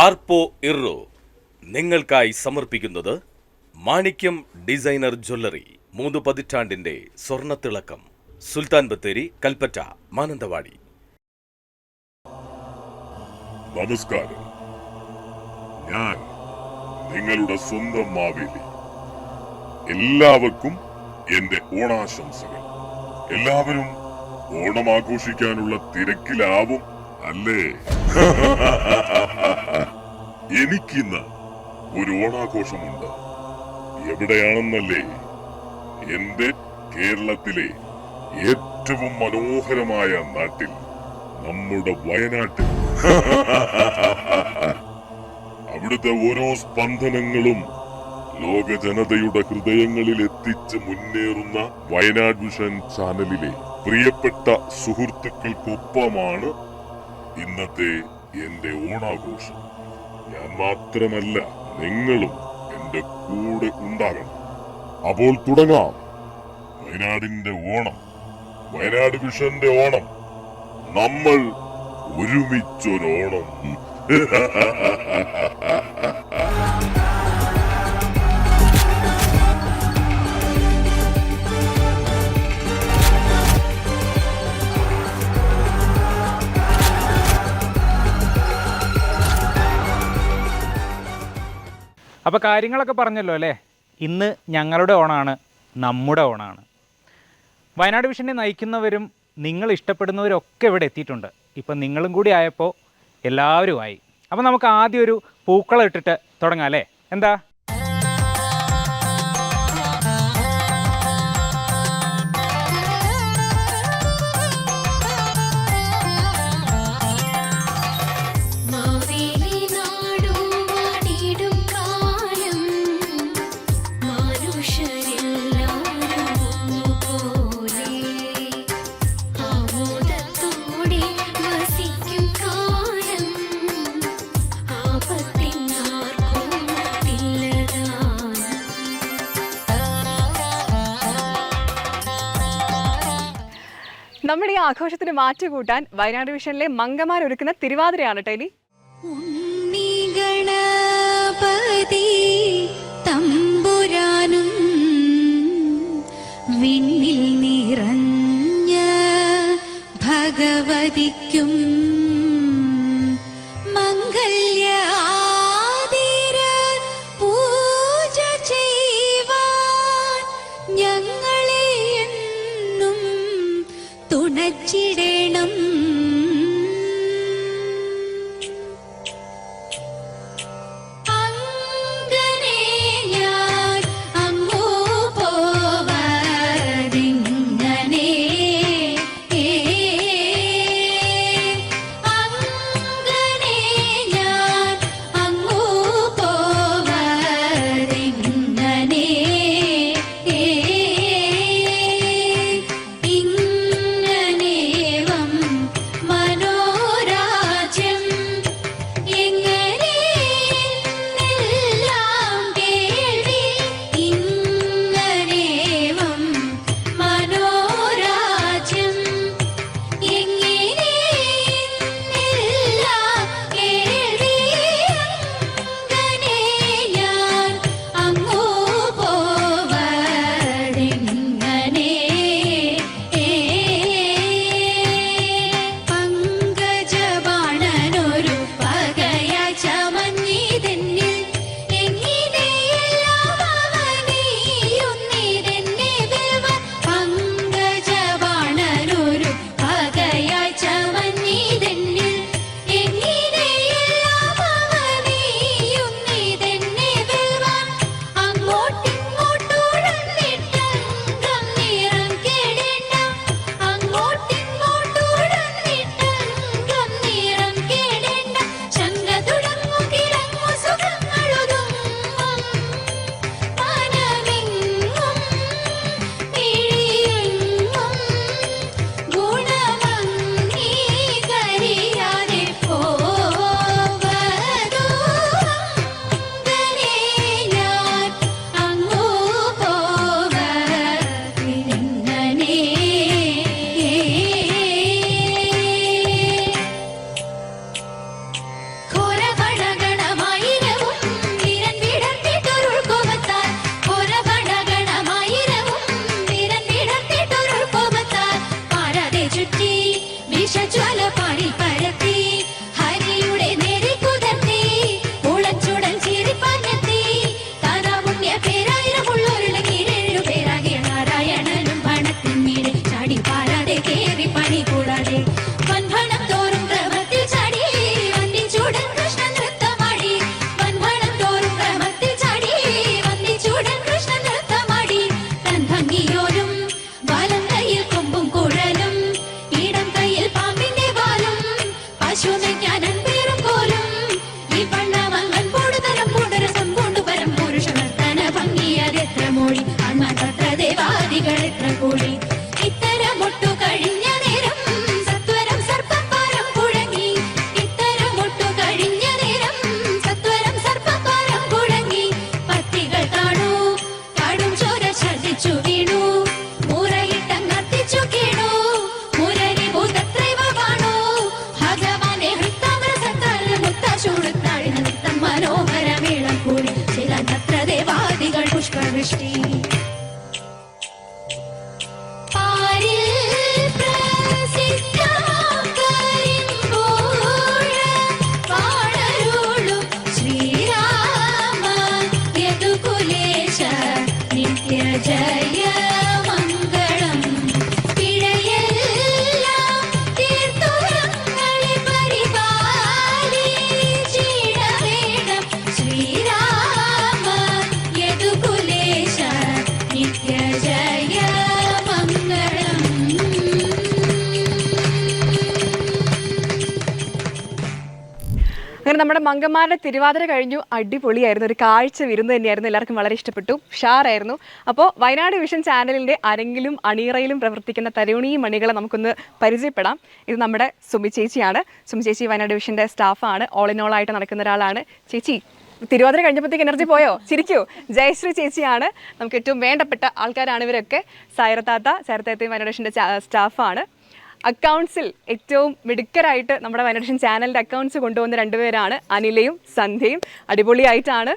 ആർപ്പോ ഇറോ നിങ്ങൾക്കായി സമർപ്പിക്കുന്നത് മാണിക്യം designer jewellery. 3 പതിറ്റാണ്ടിന്റെ സ്വർണ്ണത്തിളക്കം. സുൽത്താൻ ബത്തേരി, കൽപ്പറ്റ, മാനന്തവാടി. നമസ്കാരം, ഞാൻ നിങ്ങളുടെ സ്വന്തം മാവേലി. എല്ലാവർക്കും എന്റെ ഓണാശംസകൾ. എല്ലാവരും ഓണം ആഘോഷിക്കാനുള്ള തിരക്കിലാവും അല്ലേ? എനിക്കിന്ന് ഒരു ഓണാഘോഷമുണ്ട്. എവിടെയാണെന്നല്ലേ? എന്റെ കേരളത്തിലെ ഏറ്റവും മനോഹരമായ നാട്ടിൽ, നമ്മുടെ വയനാട്ടിൽ. അവിടുത്തെ ഓരോ സ്പന്ദനങ്ങളും ലോക ജനതയുടെ ഹൃദയങ്ങളിൽ എത്തിച്ച് മുന്നേറുന്ന വയനാട് വിഷൻ ചാനലിലെ പ്രിയപ്പെട്ട സുഹൃത്തുക്കൾക്കൊപ്പമാണ് ഇന്നത്തെ എന്റെ ഓണാഘോഷം. ഞാൻ മാത്രമല്ല, നിങ്ങളും എന്റെ കൂടെ ഉണ്ടാകണം. അപ്പോൾ തുടങ്ങാം വയനാടിന്റെ ഓണം, വയനാട് വിഷന്റെ ഓണം. നമ്മൾ ഒരുമിച്ചൊരോണം. അപ്പോൾ കാര്യങ്ങളൊക്കെ പറഞ്ഞല്ലോ അല്ലേ? ഇന്ന് ഞങ്ങളുടെ ഓണാണ്, നമ്മുടെ ഓണാണ്. വയനാട് വിഷനെ നയിക്കുന്നവരും നിങ്ങൾ ഇഷ്ടപ്പെടുന്നവരൊക്കെ ഇവിടെ എത്തിയിട്ടുണ്ട്. ഇപ്പം നിങ്ങളും കൂടി ആയപ്പോൾ എല്ലാവരും ആയി. അപ്പോൾ നമുക്ക് ആദ്യം ഒരു പൂക്കളം ഇട്ടിട്ട് തുടങ്ങാം അല്ലേ? എന്താ? നമ്മുടെ ഈ ആഘോഷത്തിന് മാറ്റുകൂട്ടാൻ വയനാട് വിഷനിലെ മംഗമാരൊരുക്കുന്ന തിരുവാതിരയാണ് ടൈലി. ഗണപതി തമ്പുരാനും വിണ്ണിൽ നിറഞ്ഞ ഭഗവതിക്കും മംഗല്യ ആതിര പൂജ ചെയ്യുവാൻ ഞങ്ങളെ എന്നും തുണച്ചിടണം. അങ്ങനെ നമ്മുടെ മങ്കന്മാരുടെ തിരുവാതിര കഴിഞ്ഞു. അടിപൊളിയായിരുന്നു, ഒരു കാഴ്ച വിരുന്ന് തന്നെയായിരുന്നു. എല്ലാവർക്കും വളരെ ഇഷ്ടപ്പെട്ടു, ഉഷാറായിരുന്നു. അപ്പോൾ വയനാട് വിഷൻ ചാനലിൻ്റെ അരങ്ങിലും അണിയറയിലും പ്രവർത്തിക്കുന്ന തരുണി മണികളെ നമുക്കൊന്ന് പരിചയപ്പെടാം. ഇത് നമ്മുടെ സുമി ചേച്ചിയാണ്. സുമി ചേച്ചി വയനാട് വിഷൻ്റെ സ്റ്റാഫാണ്, ഓൾ ഇൻ ഓൾ ആയിട്ട് നടക്കുന്ന ഒരാളാണ്. ചേച്ചി, തിരുവാതിര കഴിഞ്ഞപ്പോഴത്തേക്ക് എനർജി പോയോ? ചിരിക്കൂ. ജയശ്രീ ചേച്ചിയാണ്, നമുക്ക് ഏറ്റവും വേണ്ടപ്പെട്ട ആൾക്കാരാണ് ഇവരൊക്കെ. സായറത്താത്തയും വയനാട് വിഷൻ്റെ സ്റ്റാഫാണ്. അക്കൗണ്ട്സിൽ ഏറ്റവും മിടുക്കരായിട്ട് നമ്മുടെ വയനാട് വിഷൻ ചാനലിൻ്റെ അക്കൗണ്ട്സ് കൊണ്ടുവന്ന രണ്ടുപേരാണ് അനിലയും സന്ധ്യയും. അടിപൊളിയായിട്ടാണ്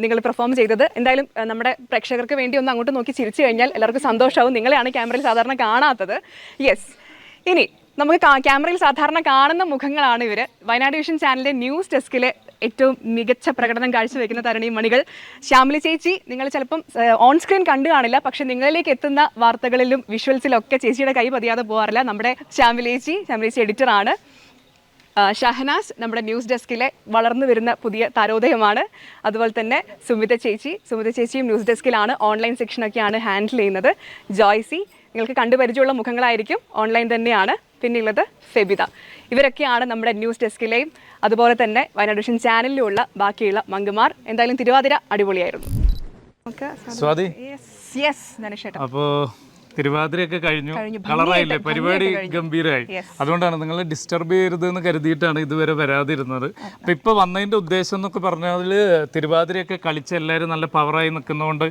നിങ്ങൾ പെർഫോം ചെയ്തത്. എന്തായാലും നമ്മുടെ പ്രേക്ഷകർക്ക് വേണ്ടി ഒന്ന് അങ്ങോട്ട് നോക്കി ചിരിച്ചു കഴിഞ്ഞാൽ എല്ലാവർക്കും സന്തോഷമാവും. നിങ്ങളെയാണ് ക്യാമറയിൽ സാധാരണ കാണാത്തത്. യെസ്, ഇനി നമുക്ക് ക്യാമറയിൽ സാധാരണ കാണുന്ന മുഖങ്ങളാണ് ഇവർ. വയനാട് വിഷൻ ചാനലിൻ്റെ ന്യൂസ് ഡെസ്കിലെ ഏറ്റവും മികച്ച പ്രകടനം കാഴ്ചവെക്കുന്ന തരുണി മണികൾ. ശ്യാമിലി ചേച്ചി, നിങ്ങൾ ചിലപ്പം ഓൺ സ്ക്രീൻ കണ്ടു കാണില്ല, പക്ഷെ നിങ്ങളിലേക്ക് എത്തുന്ന വാർത്തകളിലും വിഷ്വൽസിലും ഒക്കെ ചേച്ചിയുടെ കൈ പതിയാതെ പോകാറില്ല. നമ്മുടെ ശ്യാമിലി ചേച്ചി എഡിറ്ററാണ്. ഷഹനാസ് നമ്മുടെ ന്യൂസ് ഡെസ്കിലെ വളർന്നു വരുന്ന പുതിയ താരോദയമാണ്. അതുപോലെ തന്നെ സുമിത ചേച്ചിയും ന്യൂസ് ഡെസ്കിലാണ്, ഓൺലൈൻ സെക്ഷനൊക്കെയാണ് ഹാൻഡിൽ ചെയ്യുന്നത്. ജോയ്സി, നിങ്ങൾക്ക് കണ്ടുപരിചയമുള്ള മുഖങ്ങളായിരിക്കും, ഓൺലൈൻ തന്നെയാണ്. പിന്നെയുള്ളത് ഫെബിത. ഇവരൊക്കെയാണ് നമ്മുടെ ന്യൂസ് ഡെസ്കിലെയും അതുപോലെ തന്നെ വയനാട് വിഷൻ ചാനലിലുള്ള ബാക്കിയുള്ള മങ്കമാർ. എന്തായാലും തിരുവാതിര അടിപൊളിയായിരുന്നു. അപ്പോൾ തിരുവാതിരയൊക്കെ കഴിഞ്ഞു, കളറായില്ലേ, പരിപാടി ഗംഭീരമായി. അതുകൊണ്ടാണ് നിങ്ങൾ ഡിസ്റ്റർബ് ചെയ്യരുതെന്ന് കരുതിയിട്ടാണ് ഇതുവരെ വരാതിരുന്നത്. അപ്പം ഇപ്പോൾ വന്നതിൻ്റെ ഉദ്ദേശം എന്നൊക്കെ പറഞ്ഞാൽ തിരുവാതിരയൊക്കെ കളിച്ച് എല്ലാവരും നല്ല പവറായി നിൽക്കുന്നതുകൊണ്ട്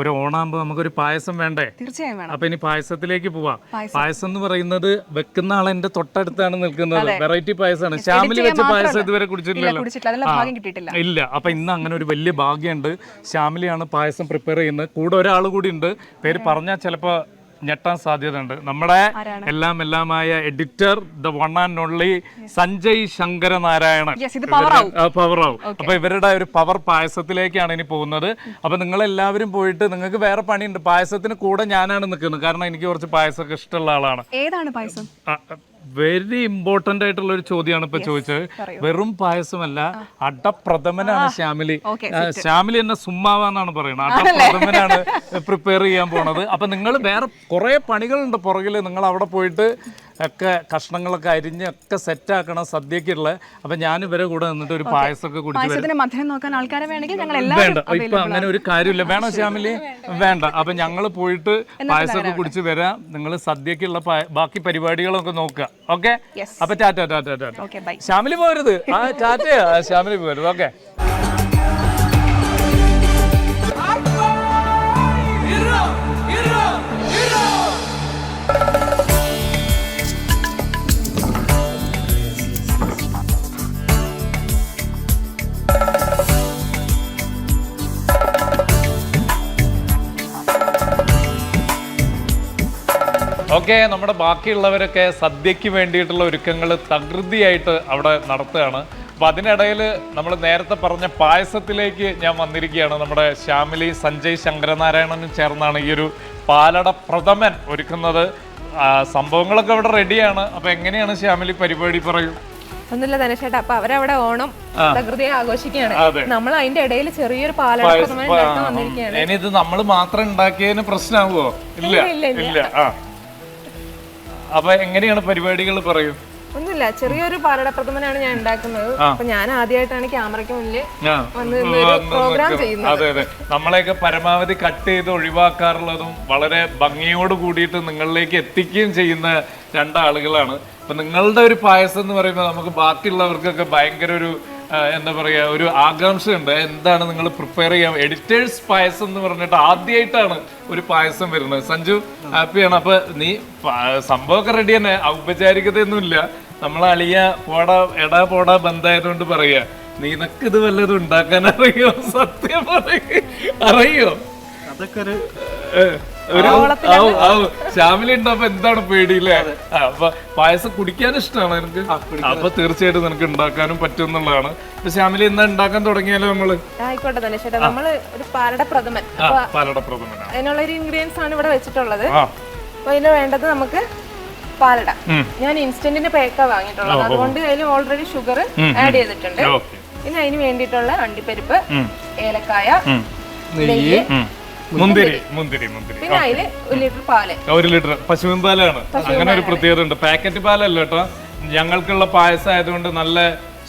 ഒരു ഓണാകുമ്പോൾ നമുക്കൊരു പായസം വേണ്ടേ? തീർച്ചയായും വേണം. അപ്പം ഇനി പായസത്തിലേക്ക് പോവാം. പായസം എന്ന് പറയുന്നത് വെക്കുന്ന ആൾ എൻ്റെ തൊട്ടടുത്താണ് നിൽക്കുന്നത്. വെറൈറ്റി പായസമാണ്. ശ്യാമിലി വെച്ച പായസം ഇതുവരെ കുടിച്ചിട്ടില്ലല്ലോ? ഇല്ല. അപ്പം ഇന്ന് അങ്ങനെ ഒരു വലിയ ഭാഗ്യമുണ്ട്. ശ്യാമിലിയാണ് പായസം പ്രിപ്പയർ ചെയ്യുന്നത്. കൂടെ ഒരാൾ കൂടി ഉണ്ട്, പേര് പറഞ്ഞാൽ ചിലപ്പോൾ ഞെട്ടാൻ സാധ്യതയുണ്ട്. നമ്മുടെ എല്ലാമായ editor, the one and only Sanjay Shankaranarayanan. പവറാവും. അപ്പൊ ഇവരുടെ ഒരു പവർ പായസത്തിലേക്കാണ് ഇനി പോകുന്നത്. അപ്പൊ നിങ്ങളെല്ലാവരും പോയിട്ട്, നിങ്ങൾക്ക് വേറെ പണിയുണ്ട്, പായസത്തിന് കൂടെ ഞാനാണ് നിൽക്കുന്നത്. കാരണം എനിക്ക് കുറച്ച് പായസമൊക്കെ ഇഷ്ടമുള്ള ആളാണ്. ഏതാണ് പായസം? വെരി ഇമ്പോർട്ടന്റ് ആയിട്ടുള്ള ഒരു ചോദ്യമാണ് ഇപ്പൊ ചോദിച്ചത്. വെറും പായസമല്ല, അടപ്രഥമനാണ് ശ്യാമിലി. ശ്യാമിലി എന്നെ സുമ്മാവാന്നാണ് പറയുന്നത്. അടപ്രഥമനാണ് പ്രിപ്പയർ ചെയ്യാൻ പോണത്. അപ്പൊ നിങ്ങൾ വേറെ കുറെ പണികളുണ്ട് പുറകില്. നിങ്ങൾ അവിടെ പോയിട്ട് ഒക്കെ കഷ്ണങ്ങളൊക്കെ അരിഞ്ഞ് ഒക്കെ സെറ്റ് ആക്കണം സദ്യക്കുള്ള. അപ്പൊ ഞാൻ ഇവരെ കൂടെ നിന്നിട്ട് ഒരു പായസമൊക്കെ കുടിച്ചു. വേണ്ട, ഇപ്പൊ അങ്ങനെ ഒരു കാര്യമില്ല. വേണോ ശ്യാമിലി? വേണ്ട. അപ്പൊ ഞങ്ങൾ പോയിട്ട് പായസമൊക്കെ കുടിച്ച് വരാം. നിങ്ങൾ സദ്യക്കുള്ള ബാക്കി പരിപാടികളൊക്കെ നോക്കുക. ഓക്കെ? അപ്പൊ ടാറ്റ. ശ്യാമിലി പോരുത്. ടാറ്റയാ, ശ്യാമിലി പോരുത്. ഓക്കെ. ഓക്കെ, നമ്മുടെ ബാക്കിയുള്ളവരൊക്കെ സദ്യക്ക് വേണ്ടിയിട്ടുള്ള ഒരുക്കങ്ങൾ തകൃതിയായിട്ട് അവിടെ നടത്തുകയാണ്. അപ്പം അതിനിടയിൽ നമ്മൾ നേരത്തെ പറഞ്ഞ പായസത്തിലേക്ക് ഞാൻ വന്നിരിക്കുകയാണ്. നമ്മുടെ ശ്യാമിലി സഞ്ജയ് ശങ്കരനാരായണനും ചേർന്നാണ് ഈ ഒരു പാലട പ്രഥമൻ ഒരുക്കുന്നത്. സംഭവങ്ങളൊക്കെ അവിടെ റെഡിയാണ്. അപ്പം എങ്ങനെയാണ് ശ്യാമിലി പരിപാടി? പറയൂ. ഒന്നുമില്ല ധനേഷേട്ടാ, അപ്പൊ അവരവിടെ ഓണം തകൃതിയെ ആഘോഷിക്കുകയാണ്. നമ്മൾ അതിന്റെ ഇടയിൽ ചെറിയൊരു പാലട പ്രഥമൻ ഉണ്ടാക്കാൻ വന്നിരിക്കുകയാണ്. ഇനി ഇത് നമ്മൾ മാത്രം ഉണ്ടാക്കിയതിന് പ്രശ്നമാകുമോ? ഇല്ല. അപ്പൊ എങ്ങനെയാണ് പരിപാടികൾ? പറയൂ. ഒന്നുമില്ല, ചെറിയൊരു പാലട പ്രഥമനാണ് ഞാൻ ഉണ്ടാക്കുന്നത്. അപ്പൊ ഞാൻ ആദ്യമായിട്ടാണ് ക്യാമറയ്ക്ക് മുന്നിൽ വന്ന് പ്രോഗ്രാം ചെയ്യുന്നത്. അതെ. നമ്മളെയൊക്കെ പരമാവധി കട്ട് ചെയ്ത് ഒഴിവാക്കാറുള്ളതും വളരെ ഭംഗിയോട് കൂടിയിട്ട് നിങ്ങളിലേക്ക് എത്തിക്കുകയും ചെയ്യുന്ന രണ്ടാളുകളാണ്. അപ്പൊ നിങ്ങളുടെ ഒരു പായസം എന്ന് പറയുമ്പോൾ നമുക്ക് ബാക്കിയുള്ളവർക്കൊക്കെ ഭയങ്കര ഒരു എന്താ പറയുക, ഒരു ആകാംക്ഷയുണ്ട്. എന്താണ് നിങ്ങൾ പ്രിപ്പയർ ചെയ്യാൻ? എഡിറ്റേഴ്സ് പായസം എന്ന് പറഞ്ഞിട്ട് ആദ്യമായിട്ടാണ് ഒരു പായസം വരുന്നത്. സഞ്ജു ഹാപ്പിയാണ്? അപ്പൊ നീ സംഭവമൊക്കെ റെഡി തന്നെ, ഔപചാരികതയൊന്നുമില്ല. നമ്മളെ അളിയ എടാ പോടാ ബന്ധായതുകൊണ്ട് പറയാ, നിനക്ക് ഇത് വല്ലതും ഉണ്ടാക്കാൻ അറിയോ? സത്യം അറിയോ? അതൊക്കെ ശ്യാമിലി ഉണ്ടപ്പോ എന്താണ് പേടിയില്ലേ? അപ്പൊ പായസം കുടിക്കാൻ ഇഷ്ടമാണ് എനിക്ക്. അപ്പൊ തീർച്ചയായിട്ടും നിനക്ക് ഉണ്ടാക്കാനും പറ്റും എന്നുള്ളതാണ്. ഇപ്പൊ ശ്യാമിലി എന്താ ഉണ്ടാക്കാൻ തുടങ്ങിയാലോ നമ്മള്? ആയിക്കോട്ടെ ധനേഷേട്ടാ, നമ്മള് ഒരു പാലട പ്രഥമൻ, അതിനുള്ള ഒരു ഇൻഗ്രീഡിയൻസ് ആണ് ഇവിടെ വെച്ചിട്ടുള്ളത്. അപ്പൊ അതിന് വേണ്ടത് നമുക്ക് പാലട. ഞാൻ ഇൻസ്റ്റന്റിന് പേക്കാ വാങ്ങിയിട്ടുള്ളത്, അതുകൊണ്ട് അതിൽ ഓൾറെഡി ഷുഗർ ആഡ് ചെയ്തിട്ടുണ്ട്. പിന്നെ അതിന് വേണ്ടിയിട്ടുള്ള അണ്ടിപ്പരിപ്പ്, ഏലക്കായ, നെയ്യ്, മുന്തിരി. പിന്നെ അതില് 1 ലിറ്റർ പാല്. 1 ലിറ്റർ പശുവിൻ പാലാണ്. അങ്ങനെ ഒരു പ്രത്യേകത ഉണ്ട്. പാക്കറ്റ് പാലല്ല കേട്ടോ. ഞങ്ങൾക്കുള്ള പായസം ആയതുകൊണ്ട് നല്ല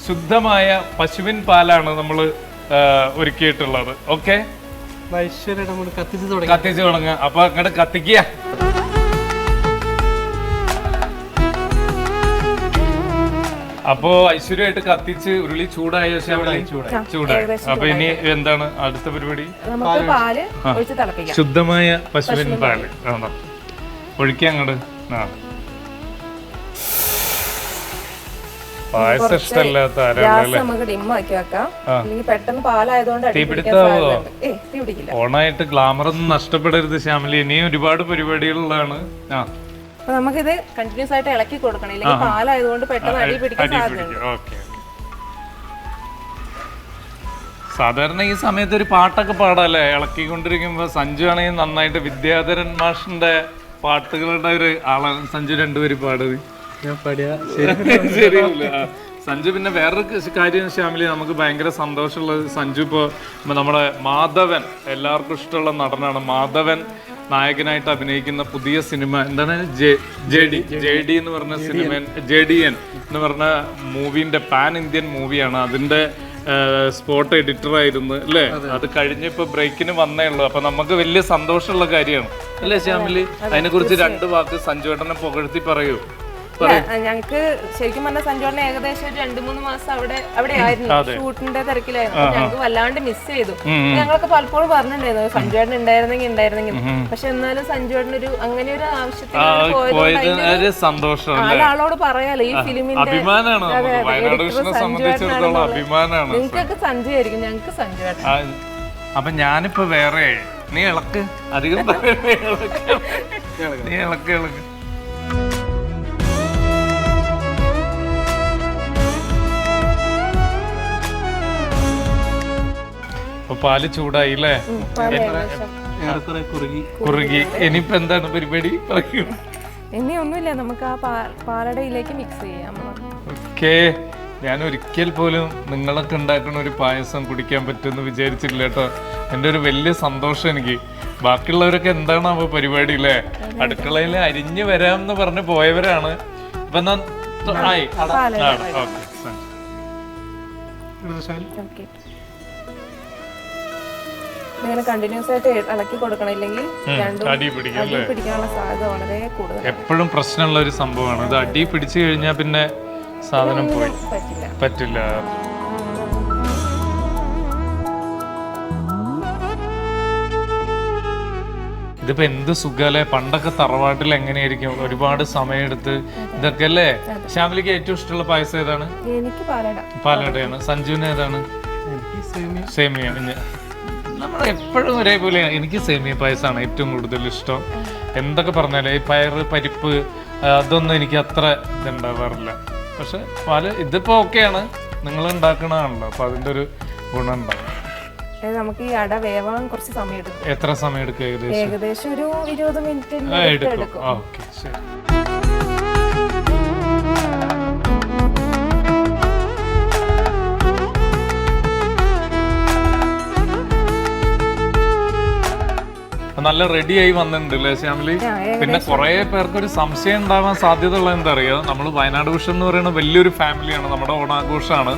ശുദ്ധമായ പശുവിൻ പാലാണ് നമ്മൾ ഒരുക്കിയിട്ടുള്ളത്. ഓക്കെ, കത്തിച്ച് തുടങ്ങുക. അപ്പൊ അങ്ങോട്ട് കത്തിക്കുക. അപ്പോ ഐശ്വര്യമായിട്ട് കത്തിച്ച് ഉരുളി ചൂടായ ചൂടായി. അപ്പൊ ഇനി എന്താണ് അടുത്ത പരിപാടി? നമുക്ക് പാല് ഒഴിച്ച് തിളപ്പിക്കാം. ശുദ്ധമായ പശുവിൻ പാല് ആണോ ഒഴിക്കുക അങ്ങോട്ട്. ആ, പായസം ഇഷ്ടമല്ലാത്ത ആരാളല്ലേ? നമുക്ക് ഡിമ്മാക്കി വെക്കാം, അല്ലെങ്കിൽ പെട്ടെന്ന് പാലായതുകൊണ്ട് തീ പിടിക്കില്ല. ഓണായിട്ട് ഗ്ലാമർ ഒന്നും നഷ്ടപ്പെടരുത് ശ്യാമിലി, ഇനിയും ഒരുപാട് പരിപാടികളുള്ളതാണ്. ആ, അപ്പൊ നമുക്കിത് കണ്ടിന്യൂസ് ആയിട്ട് ഇളക്കി കൊടുക്കണം, ഇല്ലെങ്കിൽ പാലായതുകൊണ്ട് പെട്ടെന്ന് അടി പിടിക്കാൻ സാധ്യതയുണ്ട്. ഓക്കെ. സാധാരണ ഈ സമയത്ത് ഒരു പാട്ടൊക്കെ പാടാല്ലേ ഇളക്കിക്കൊണ്ടിരിക്കുമ്പോ? സഞ്ജു ആണെങ്കിൽ നന്നായിട്ട് വിദ്യാധരൻ മാഷിന്റെ പാട്ടുകളുടെ ഒരു ആളാണ്. സഞ്ജു രണ്ടുപേരും പാടുന്നത് ശരിയല്ല. സഞ്ജു പിന്നെ വേറൊരു കാര്യം ശ്യാമിലി, നമുക്ക് ഭയങ്കര സന്തോഷമുള്ളത്, സഞ്ജു ഇപ്പോൾ നമ്മുടെ മാധവൻ, എല്ലാവർക്കും ഇഷ്ടമുള്ള നടനാണ് മാധവൻ, നായകനായിട്ട് അഭിനയിക്കുന്ന പുതിയ സിനിമ എന്താണ് JD എന്ന് പറഞ്ഞ സിനിമ, JDN എന്ന് പറഞ്ഞ മൂവിന്റെ പാൻ ഇന്ത്യൻ മൂവിയാണ്. അതിന്റെ സ്പോട്ട് എഡിറ്റർ ആയിരുന്നു അല്ലേ? അത് കഴിഞ്ഞ് ഇപ്പൊ ബ്രേക്കിന് വന്നേ ഉള്ളൂ. അപ്പൊ നമുക്ക് വലിയ സന്തോഷമുള്ള കാര്യമാണ് അല്ലേ ശ്യാമിലി? അതിനെ കുറിച്ച് 2 വാക്ക് സഞ്ജുവേട്ടനെ പുകഴ്ത്തി പറയൂ. ഞങ്ങൾക്ക് ശരിക്കും പറഞ്ഞാൽ സഞ്ജുവേട്ടനെ ഏകദേശം ഒരു 2-3 മാസം അവിടെ ആയിരുന്നു, ഷൂട്ടിന്റെ തിരക്കിലായിരുന്നു. ഞങ്ങൾക്ക് വല്ലാണ്ട് മിസ് ചെയ്തു. ഞങ്ങളൊക്കെ പലപ്പോഴും പറഞ്ഞിട്ടുണ്ടായിരുന്നു സഞ്ജുവേട്ടൻ ഉണ്ടായിരുന്നെങ്കിൽ. പക്ഷെ എന്നാലും സഞ്ജുവേട്ടനൊരു അങ്ങനെ ഒരു ആവശ്യത്തിന് സന്തോഷം ആളോട് പറയാലോ, ഈ ഫിലിമിന്റെ നിങ്ങൾക്കൊക്കെ സഞ്ജു ആയിരിക്കും, ഞങ്ങൾക്ക് സഞ്ജുവേട്ടൻ. അപ്പൊ ഞാനിപ്പോ വേറെ, നീ ഇളക്ക് അധികം നീ ഇളക്ക്. പാല് ചൂടായി അല്ലേ? കുറുകി. ഇനിയിപ്പോ എന്താണ് പരിപാടി? പറയൂ. ഇനി ഒന്നുമില്ല, നമുക്ക് ആ പാലടയിലേക്ക് മിക്സ് ചെയ്യാം. ഓക്കേ. ഞാൻ ഒരിക്കൽ പോലും നിങ്ങളൊക്കെ ഉണ്ടാക്കുന്ന ഒരു പായസം കുടിക്കാൻ പറ്റുമെന്ന് വിചാരിച്ചില്ല കേട്ടോ. എൻ്റെ ഒരു വലിയ സന്തോഷം എനിക്ക്. ബാക്കിയുള്ളവരൊക്കെ എന്താണ് അപ്പൊ പരിപാടി അല്ലേ? അടുക്കളയിൽ അരിഞ്ഞു വരാമെന്ന് പറഞ്ഞ് പോയവരാണ്. അപ്പൊ കണ്ടിന്യൂസ് ആയിട്ട് ഇളക്കി കൊടുക്കണം, ഇല്ലെങ്കിൽ അടി പിടിക്കാനുള്ള സാധ്യത വളരെ കൂടുതൽ. എപ്പോഴും പ്രശ്നമുള്ള ഒരു സംഭവമാണ് ഇത്. അടി പിടിച്ചു കഴിഞ്ഞാൽ പിന്നെ സാധനം പോയി പറ്റില്ല. ഇതിപ്പോ എന്ത് സുഖല്ലേ. പണ്ടൊക്കെ തറവാട്ടിൽ എങ്ങനെയായിരിക്കും, ഒരുപാട് സമയമെടുത്ത് ഇതൊക്കെ അല്ലേ? ശ്യാമിലിക്ക് ഏറ്റവും ഇഷ്ടമുള്ള പായസം ഏതാണ്? എനിക്ക് പാലടയാണ്. സഞ്ജുവിന് ഏതാണ്? സേമിയ. നമ്മൾ എപ്പോഴും ഒരേപോലെയാണ്. എനിക്ക് സേമിയ പായസമാണ് ഏറ്റവും കൂടുതൽ ഇഷ്ടം. എന്തൊക്കെ പറഞ്ഞാലേ ഈ പയറ് പരിപ്പ് അതൊന്നും എനിക്ക് അത്ര ഇതുണ്ടാവാറില്ല. പക്ഷെ ഇതിപ്പോ ഓക്കെയാണ്, നിങ്ങൾ ഉണ്ടാക്കണതാണല്ലോ, അപ്പൊ അതിന്റെ ഒരു ഗുണം ഉണ്ടാവും. നമുക്ക് ഈ അട വേവാൻ കുറച്ച് സമയം എടുക്കും. എത്ര സമയം എടുക്കും? ഏകദേശം ഒരു 20 മിനിറ്റ് എടുക്കും. ഓക്കെ, ശരി. നല്ല റെഡിയായി വന്നിട്ടുണ്ട് അല്ലേ ശ്യാമിലി? പിന്നെ കുറെ പേർക്ക് ഒരു സംശയം ഉണ്ടാവാൻ സാധ്യത ഉള്ളത് എന്താ അറിയോ? നമ്മൾ വയനാട് വിഷൻ എന്ന് പറയുന്ന വലിയൊരു ഫാമിലിയാണ്, നമ്മുടെ ഓണാഘോഷമാണ്.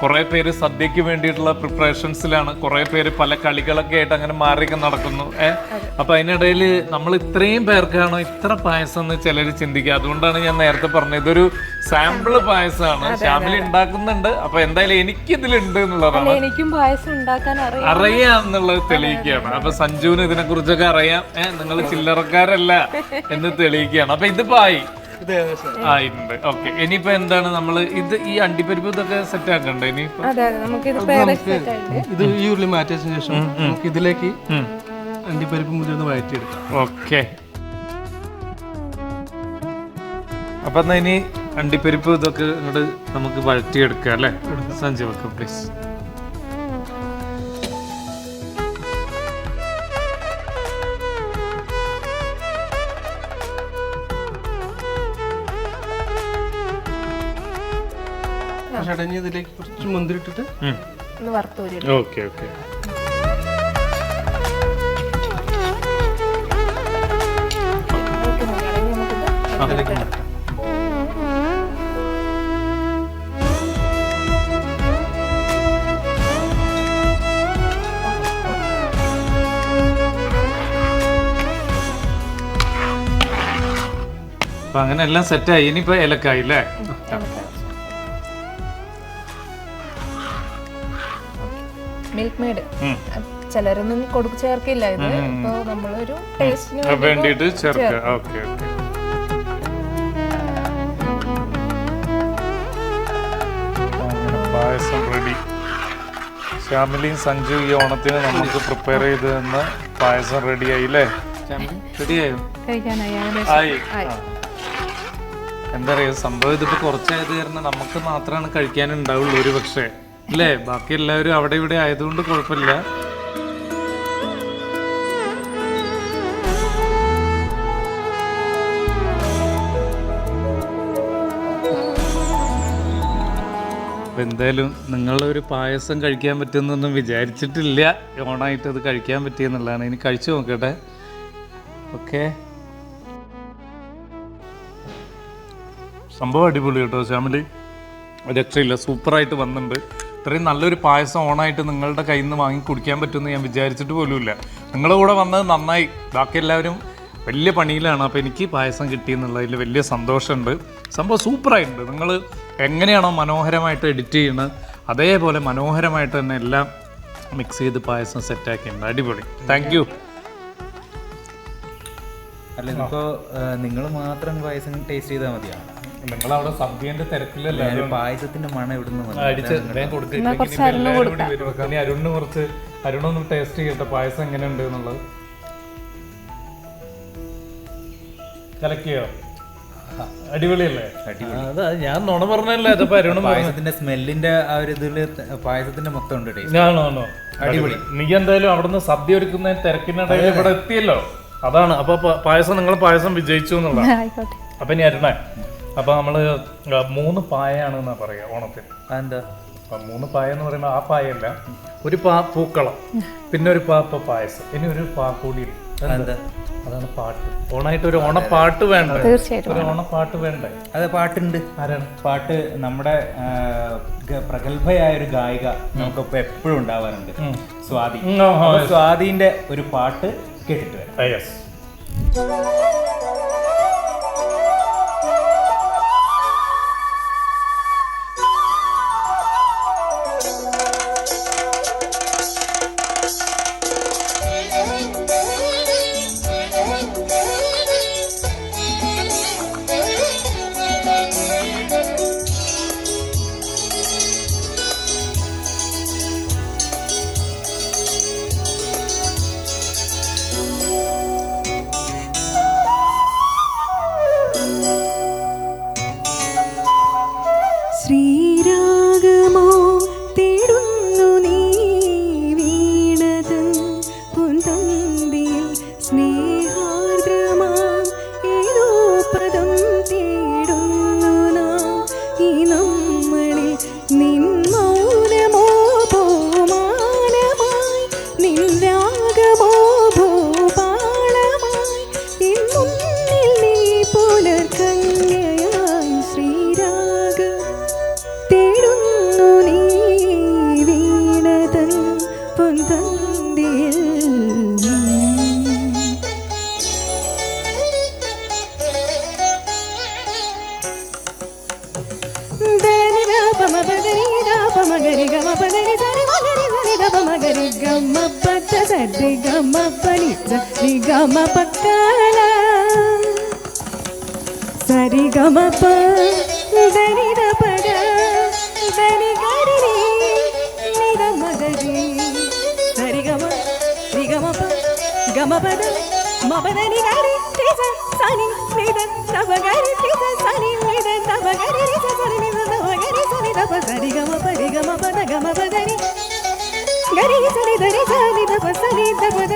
കുറെ പേര് സദ്യക്ക് വേണ്ടിയിട്ടുള്ള പ്രിപ്പറേഷൻസിലാണ്, കുറെ പേര് പല കളികളൊക്കെ ആയിട്ട് അങ്ങനെ മാറിയൊക്കെ നടക്കുന്നു. അപ്പൊ അതിനിടയിൽ നമ്മൾ ഇത്രയും പേർക്കാണോ ഇത്ര പായസം എന്ന് ചിലർ ചിന്തിക്കുക. അതുകൊണ്ടാണ് ഞാൻ നേരത്തെ പറഞ്ഞത് ഇതൊരു സാമ്പിള് പായസമാണ്. ശ്യാമിലി ഉണ്ടാക്കുന്നുണ്ട്. അപ്പൊ എന്തായാലും എനിക്കിതിലുണ്ട് എന്നുള്ളതാണ്, എനിക്കും പായസം ഉണ്ടാക്കാൻ അറിയാം എന്നുള്ളത് തെളിയിക്കുകയാണ്. അപ്പൊ സഞ്ജുവിന് ഇതിനെ കുറിച്ചൊക്കെ അറിയാം, നിങ്ങൾ ചില്ലറക്കാരല്ല എന്ന് തെളിയിക്കുകയാണ്. അപ്പൊ ഇതിപ്പോ ആയിട്ടുണ്ട്. ഓക്കെ, ഇനിയിപ്പോ എന്താണ് നമ്മള് ഈ അണ്ടിപ്പരിപ്പ് ഇതൊക്കെ സെറ്റ് ആക്കണ്ടേ? ഇനിയിപ്പോ ഇത് ഈ ഉരുളി മാറ്റിയതിനു ശേഷം നമുക്ക് ഇതിലേക്ക് അണ്ടിപ്പരിപ്പ് മുതിർന്ന് വഴറ്റിയെടുക്കാം. ഓക്കെ, അപ്പൊ എന്നാ ഇനി അണ്ടിപ്പരിപ്പ് ഇതൊക്കെ ഇങ്ങോട്ട് നമുക്ക് വഴറ്റിയെടുക്കാം അല്ലേ? സഞ്ജു വെക്കാം പ്ലീസ്. ഇതിലേക്ക് കുറച്ച് മുന്തിരി ഇട്ടിട്ട് വറുത്ത്. Okay okay. അപ്പൊ അങ്ങനെ എല്ലാം സെറ്റായി. ഇനിയിപ്പോ ഏലക്കായി അല്ലേ? മിൽക്ക് മെയ്ഡ് ചിലരൊന്നും ചേർക്കില്ല, ഇത് ഇപ്പൊ നമ്മളൊരു ടേസ്റ്റിന് വേണ്ടിട്ട് ചേർക്കുക. Okay okay. അങ്ങനെ പായസം റെഡി. ശ്യാമിലിയും സഞ്ജു ഈ ഓണത്തിന് നമുക്ക് പ്രിപ്പയർ ചെയ്ത് തന്ന പായസം റെഡിയായി അല്ലേ? റെഡിയായോ? ആയി. എന്താ പറയാ, സംഭവം ഇതിപ്പോ കുറച്ചായത് കാരണം നമുക്ക് മാത്രമാണ് കഴിക്കാനുണ്ടാവുള്ളൂ ഒരു പക്ഷേ അല്ലേ? ബാക്കി എല്ലാവരും അവിടെ ഇവിടെ ആയതുകൊണ്ട് കുഴപ്പമില്ല. എന്തായാലും നിങ്ങളൊരു പായസം കഴിക്കാൻ പറ്റുമെന്നൊന്നും വിചാരിച്ചിട്ടില്ല. ഓണായിട്ട് അത് കഴിക്കാൻ പറ്റിയെന്നുള്ളതാണ്. ഇനി കഴിച്ചു നോക്കട്ടെ. ഓക്കെ, സംഭവം അടിപൊളി കേട്ടോ ശ്യാമിലി, രക്ഷയില്ല, സൂപ്പറായിട്ട് വന്നിട്ടുണ്ട്. ഇത്രയും നല്ലൊരു പായസം ഓണായിട്ട് നിങ്ങളുടെ കയ്യിൽ നിന്ന് വാങ്ങി കുടിക്കാൻ പറ്റുമെന്ന് ഞാൻ വിചാരിച്ചിട്ട് പോലുമില്ല. നിങ്ങളുടെ കൂടെ വന്നത് നന്നായി. ബാക്കി എല്ലാവരും വലിയ പണിയിലാണ്. അപ്പോൾ എനിക്ക് പായസം കിട്ടിയെന്നുള്ളതിൽ വലിയ സന്തോഷമുണ്ട്. സംഭവം സൂപ്പറായിട്ടുണ്ട്. നിങ്ങൾ എങ്ങനെയാണോ മനോഹരമായിട്ട് എഡിറ്റ് ചെയ്യുന്നത് അതേപോലെ മനോഹരമായിട്ട് തന്നെ എല്ലാം മിക്സ് ചെയ്ത് പായസം സെറ്റാക്കിയിട്ടുണ്ട്. അടിപൊളി, താങ്ക് യു. അല്ല, ഇതിപ്പോ നിങ്ങൾ മാത്രം പായസം ടേസ്റ്റ് ചെയ്താൽ മതിയാണ്. നിങ്ങളവിടെ സദ്യന്റെ തിരക്കിലല്ല, പായസത്തിന്റെ മണം ഇവിടുന്ന് അരുണൊന്ന് ടേസ്റ്റ് ചെയ്യട്ടെ പായസം എങ്ങനെയുണ്ട് എന്നുള്ളത്. കലക്കിയോ? അടിപൊളിയല്ലേ? അതാ ഞാൻ നുണ പറഞ്ഞല്ലേ. പായസത്തിന്റെ സ്മെല്ലിന്റെ ആ ഒരു ഇതില് പായസത്തിന്റെ മൊത്തം ഉണ്ട് ടേസ്റ്റ്. ആണോ? അടിപൊളി. നീ എന്തായാലും അവിടുന്ന് സദ്യ ഒരുക്കുന്ന തിരക്കിനിടയിൽ ഇവിടെ എത്തിയല്ലോ, അതാണ്. അപ്പൊ പായസം, നിങ്ങൾ പായസം വിജയിച്ചു എന്നുള്ളത്. അപ്പൊ ഇനി അരുണേ, അപ്പൊ നമ്മള് 3 പായാണെന്നാ പറയാ ഓണത്തിന്. എന്താ 3 പായ എന്ന് പറയുമ്പോൾ ആ പായല്ല, ഒരു പൂക്കളം, പിന്നെ ഒരു പായസം, ഇനി ഒരു കൂടി. അതാണ് പാട്ട്. ഓണായിട്ട് ഒരു ഓണപ്പാട്ട് വേണ്ട? തീർച്ചയായിട്ടും ഒരു ഓണപ്പാട്ട് വേണ്ടേ? അതെ, പാട്ടുണ്ട്. ആരാണ് പാട്ട്? നമ്മുടെ പ്രഗത്ഭയായ ഒരു ഗായിക നമുക്കിപ്പോ എപ്പോഴും ഉണ്ടാവാറുണ്ട്, സ്വാതി. സ്വാതിന്റെ ഒരു പാട്ട് കേട്ടിട്ട് വരാം. ശ്രീരാഗമോ തേടുന്നു നീ വീണതൻ പൊന്തമ്പിൽ സ്നേഹാർദ്രമാം ഏതോ പദം തേടുന്നു നാം ഈ നമ്മളിൽ. നിൻ മൗനമോ ഭൂമാനമായി, നിൻ രാഗമോ ഭൂപാളമായി, നിൻ മുന്നിൽ നീ പുലർക്കന്യയായി. ശ്രീരാഗ തേടുന്നു നീ വീണതൻ പൊന്തമ്പിൽ. സരി ഗമ ധനി ധ പദ ധനി ഗരി നി ധ മഗരി സരി ഗമ രി ഗമ പ ഗമ പദ മ പദ നി ഗരി തി സ സനി നി ധ ധ ഗരി തി സ സനി നി ധ ധ ഗരി രി സ സനി നി ധ ധ ഗരി സനി ധ പ സരി ഗമ പ രി ഗമ പദ ഗമ പദ നി ഗരി സനി ധ രി സനി ധ പ സനി ധ പദ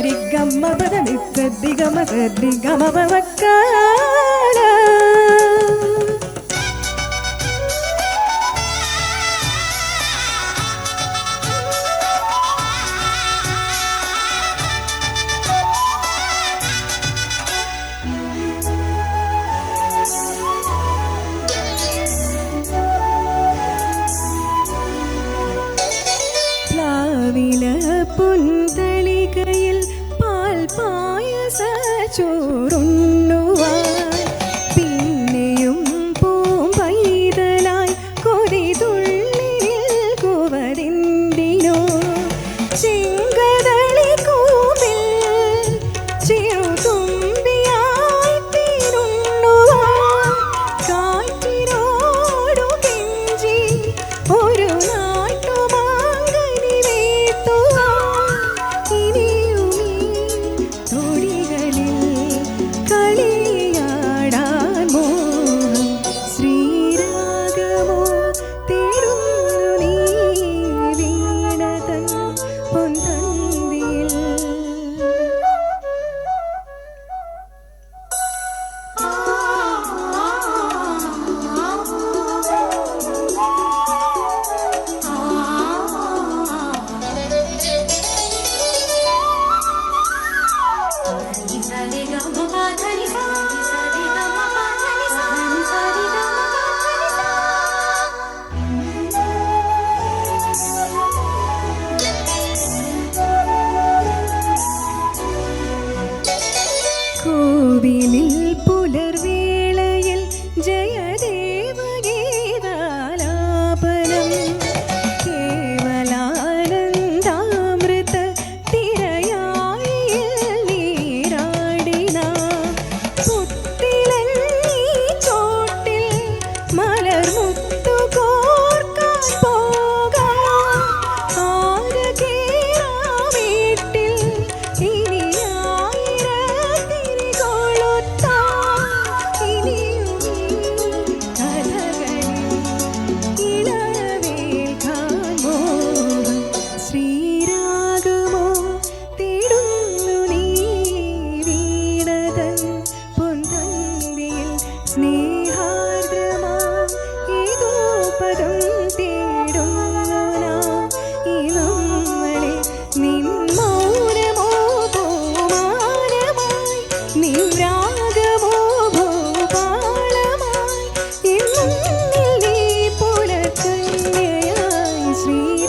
രി ഗമ പദ നി സരി ഗമ സരി ഗമ പ വക്കാല. പ്ലാവില പുന്തളികയിൽ പാൽ പായസ ചോറുണ്ണുവാൻ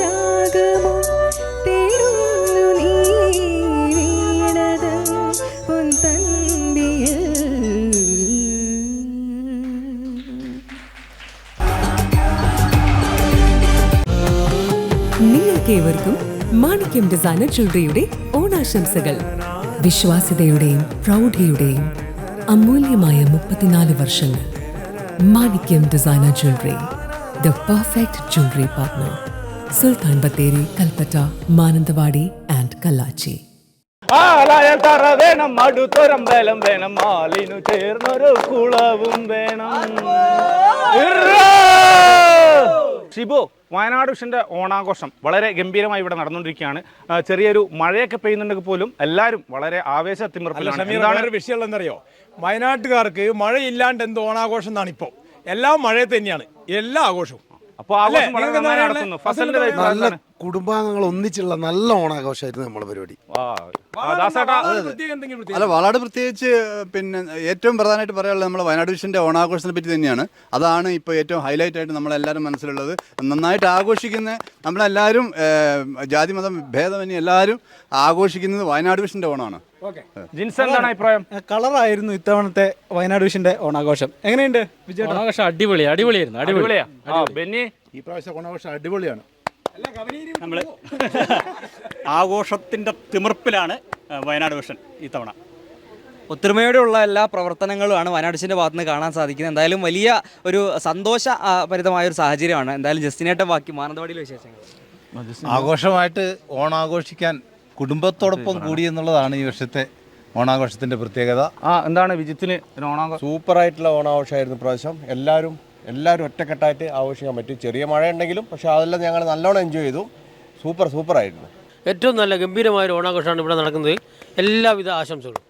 രാഗമോ തേടുന്നു നീ വീണത് പൊൻതന്തിയിൽ. നിങ്ങൾക്കേവർക്കും മാണിക്യം ഡിസൈനർ ജ്വല്ലറിയുടെ ഓണാശംസകൾ. വിശ്വാസ്യതയുടെയും പ്രൗഢിയുടെയും അമൂല്യമായ 34 വർഷങ്ങൾ. Manikyam designer jewellery, the perfect jewellery partner. Sultan Bathery, Kalpetta, Mananthavady and Kallachi. തറ വേണം, അടുത്തൊരമ്പലം വേണം, മാലിനു ചേർന്നൊരു കുളവും വേണം. ഷിബു, വയനാട് വിഷന്റെ ഓണാഘോഷം വളരെ ഗംഭീരമായി ഇവിടെ നടന്നുകൊണ്ടിരിക്കുകയാണ്. ചെറിയൊരു മഴയൊക്കെ പെയ്യുന്നുണ്ടെങ്കിൽ പോലും എല്ലാവരും വളരെ ആവേശത്തിമിർപ്പിലാണ്. വിഷയമുള്ളതെന്നറിയോ, വയനാട്ടുകാർക്ക് മഴയില്ലാണ്ട് എന്ത് ഓണാഘോഷം എന്നാണ് ഇപ്പോൾ. എല്ലാം മഴയത്ത് തന്നെയാണ് എല്ലാ ആഘോഷവും. അപ്പോൾ ആഘോഷം വളരെ നന്നായി നടത്തുന്നു. ഫസലിന്റെ നല്ല കുടുംബാംഗങ്ങൾ ഒന്നിച്ചുള്ള നല്ല ഓണാഘോഷമായിരുന്നു നമ്മുടെ പരിപാടി. അല്ല, വളരെ പ്രത്യേകിച്ച് പിന്നെ ഏറ്റവും പ്രധാനമായിട്ട് പറയാനുള്ളത് നമ്മുടെ വയനാട് വിഷന്റെ ഓണാഘോഷത്തിനെ പറ്റി തന്നെയാണ്. അതാണ് ഇപ്പോൾ ഏറ്റവും ഹൈലൈറ്റ് ആയിട്ട് നമ്മളെല്ലാവരും മനസ്സിലുള്ളത്. നന്നായിട്ട് ആഘോഷിക്കുന്ന നമ്മളെല്ലാവരും ജാതി മതം ഭേദമന്യേ എല്ലാവരും ആഘോഷിക്കുന്നത് വയനാട് വിഷന്റെ ഓണമാണ്. എന്താണ് അഭിപ്രായം? കളറായിരുന്നു ഇത്തവണത്തെ വയനാട് വിഷന്റെ ഓണാഘോഷം. എങ്ങനെയുണ്ട് വിജയ? ഓണാഘോഷം അടിപൊളിയായിരുന്നു. ബെന്നി, ഈ പ്രാവശ്യം ഓണാഘോഷം അടിപൊളിയാണ്. നമ്മൾ ആഘോഷത്തിൻ്റെ തിമിർപ്പിലാണ് വയനാട് വിഷൻ ഇത്തവണ. ഒത്തൊരുമയോടെയുള്ള എല്ലാ പ്രവർത്തനങ്ങളുമാണ് വയനാട് വിഷൻ്റെ ഭാഗത്ത് നിന്ന് കാണാൻ സാധിക്കുന്നത്. എന്തായാലും വലിയ ഒരു സന്തോഷഭരിതമായ ഒരു സാഹചര്യമാണ്. എന്തായാലും ജസ്റ്റിനേറ്റ ബാക്കി മാനന്തവാടിയിലെ വിശേഷങ്ങൾ. ആഘോഷമായിട്ട് ഓണാഘോഷിക്കാൻ കുടുംബത്തോടൊപ്പം കൂടി എന്നുള്ളതാണ് ഈ വർഷത്തെ ഓണാഘോഷത്തിന്റെ പ്രത്യേകത. എന്താണ് വിജിത്തിന് സൂപ്പറായിട്ടുള്ള ഓണാഘോഷമായിരുന്നു പ്രാവശ്യം. എല്ലാവരും ഒറ്റക്കെട്ടായിട്ട് ആഘോഷിക്കാൻ പറ്റും. ചെറിയ മഴ ഉണ്ടെങ്കിലും പക്ഷെ അതെല്ലാം ഞങ്ങൾ നല്ലോണം എൻജോയ് ചെയ്തു. സൂപ്പറായിരുന്നു. ഏറ്റവും നല്ല ഗംഭീരമായൊരു ഓണാഘോഷമാണ് ഇവിടെ നടക്കുന്നത്. എല്ലാവിധ ആശംസകളും.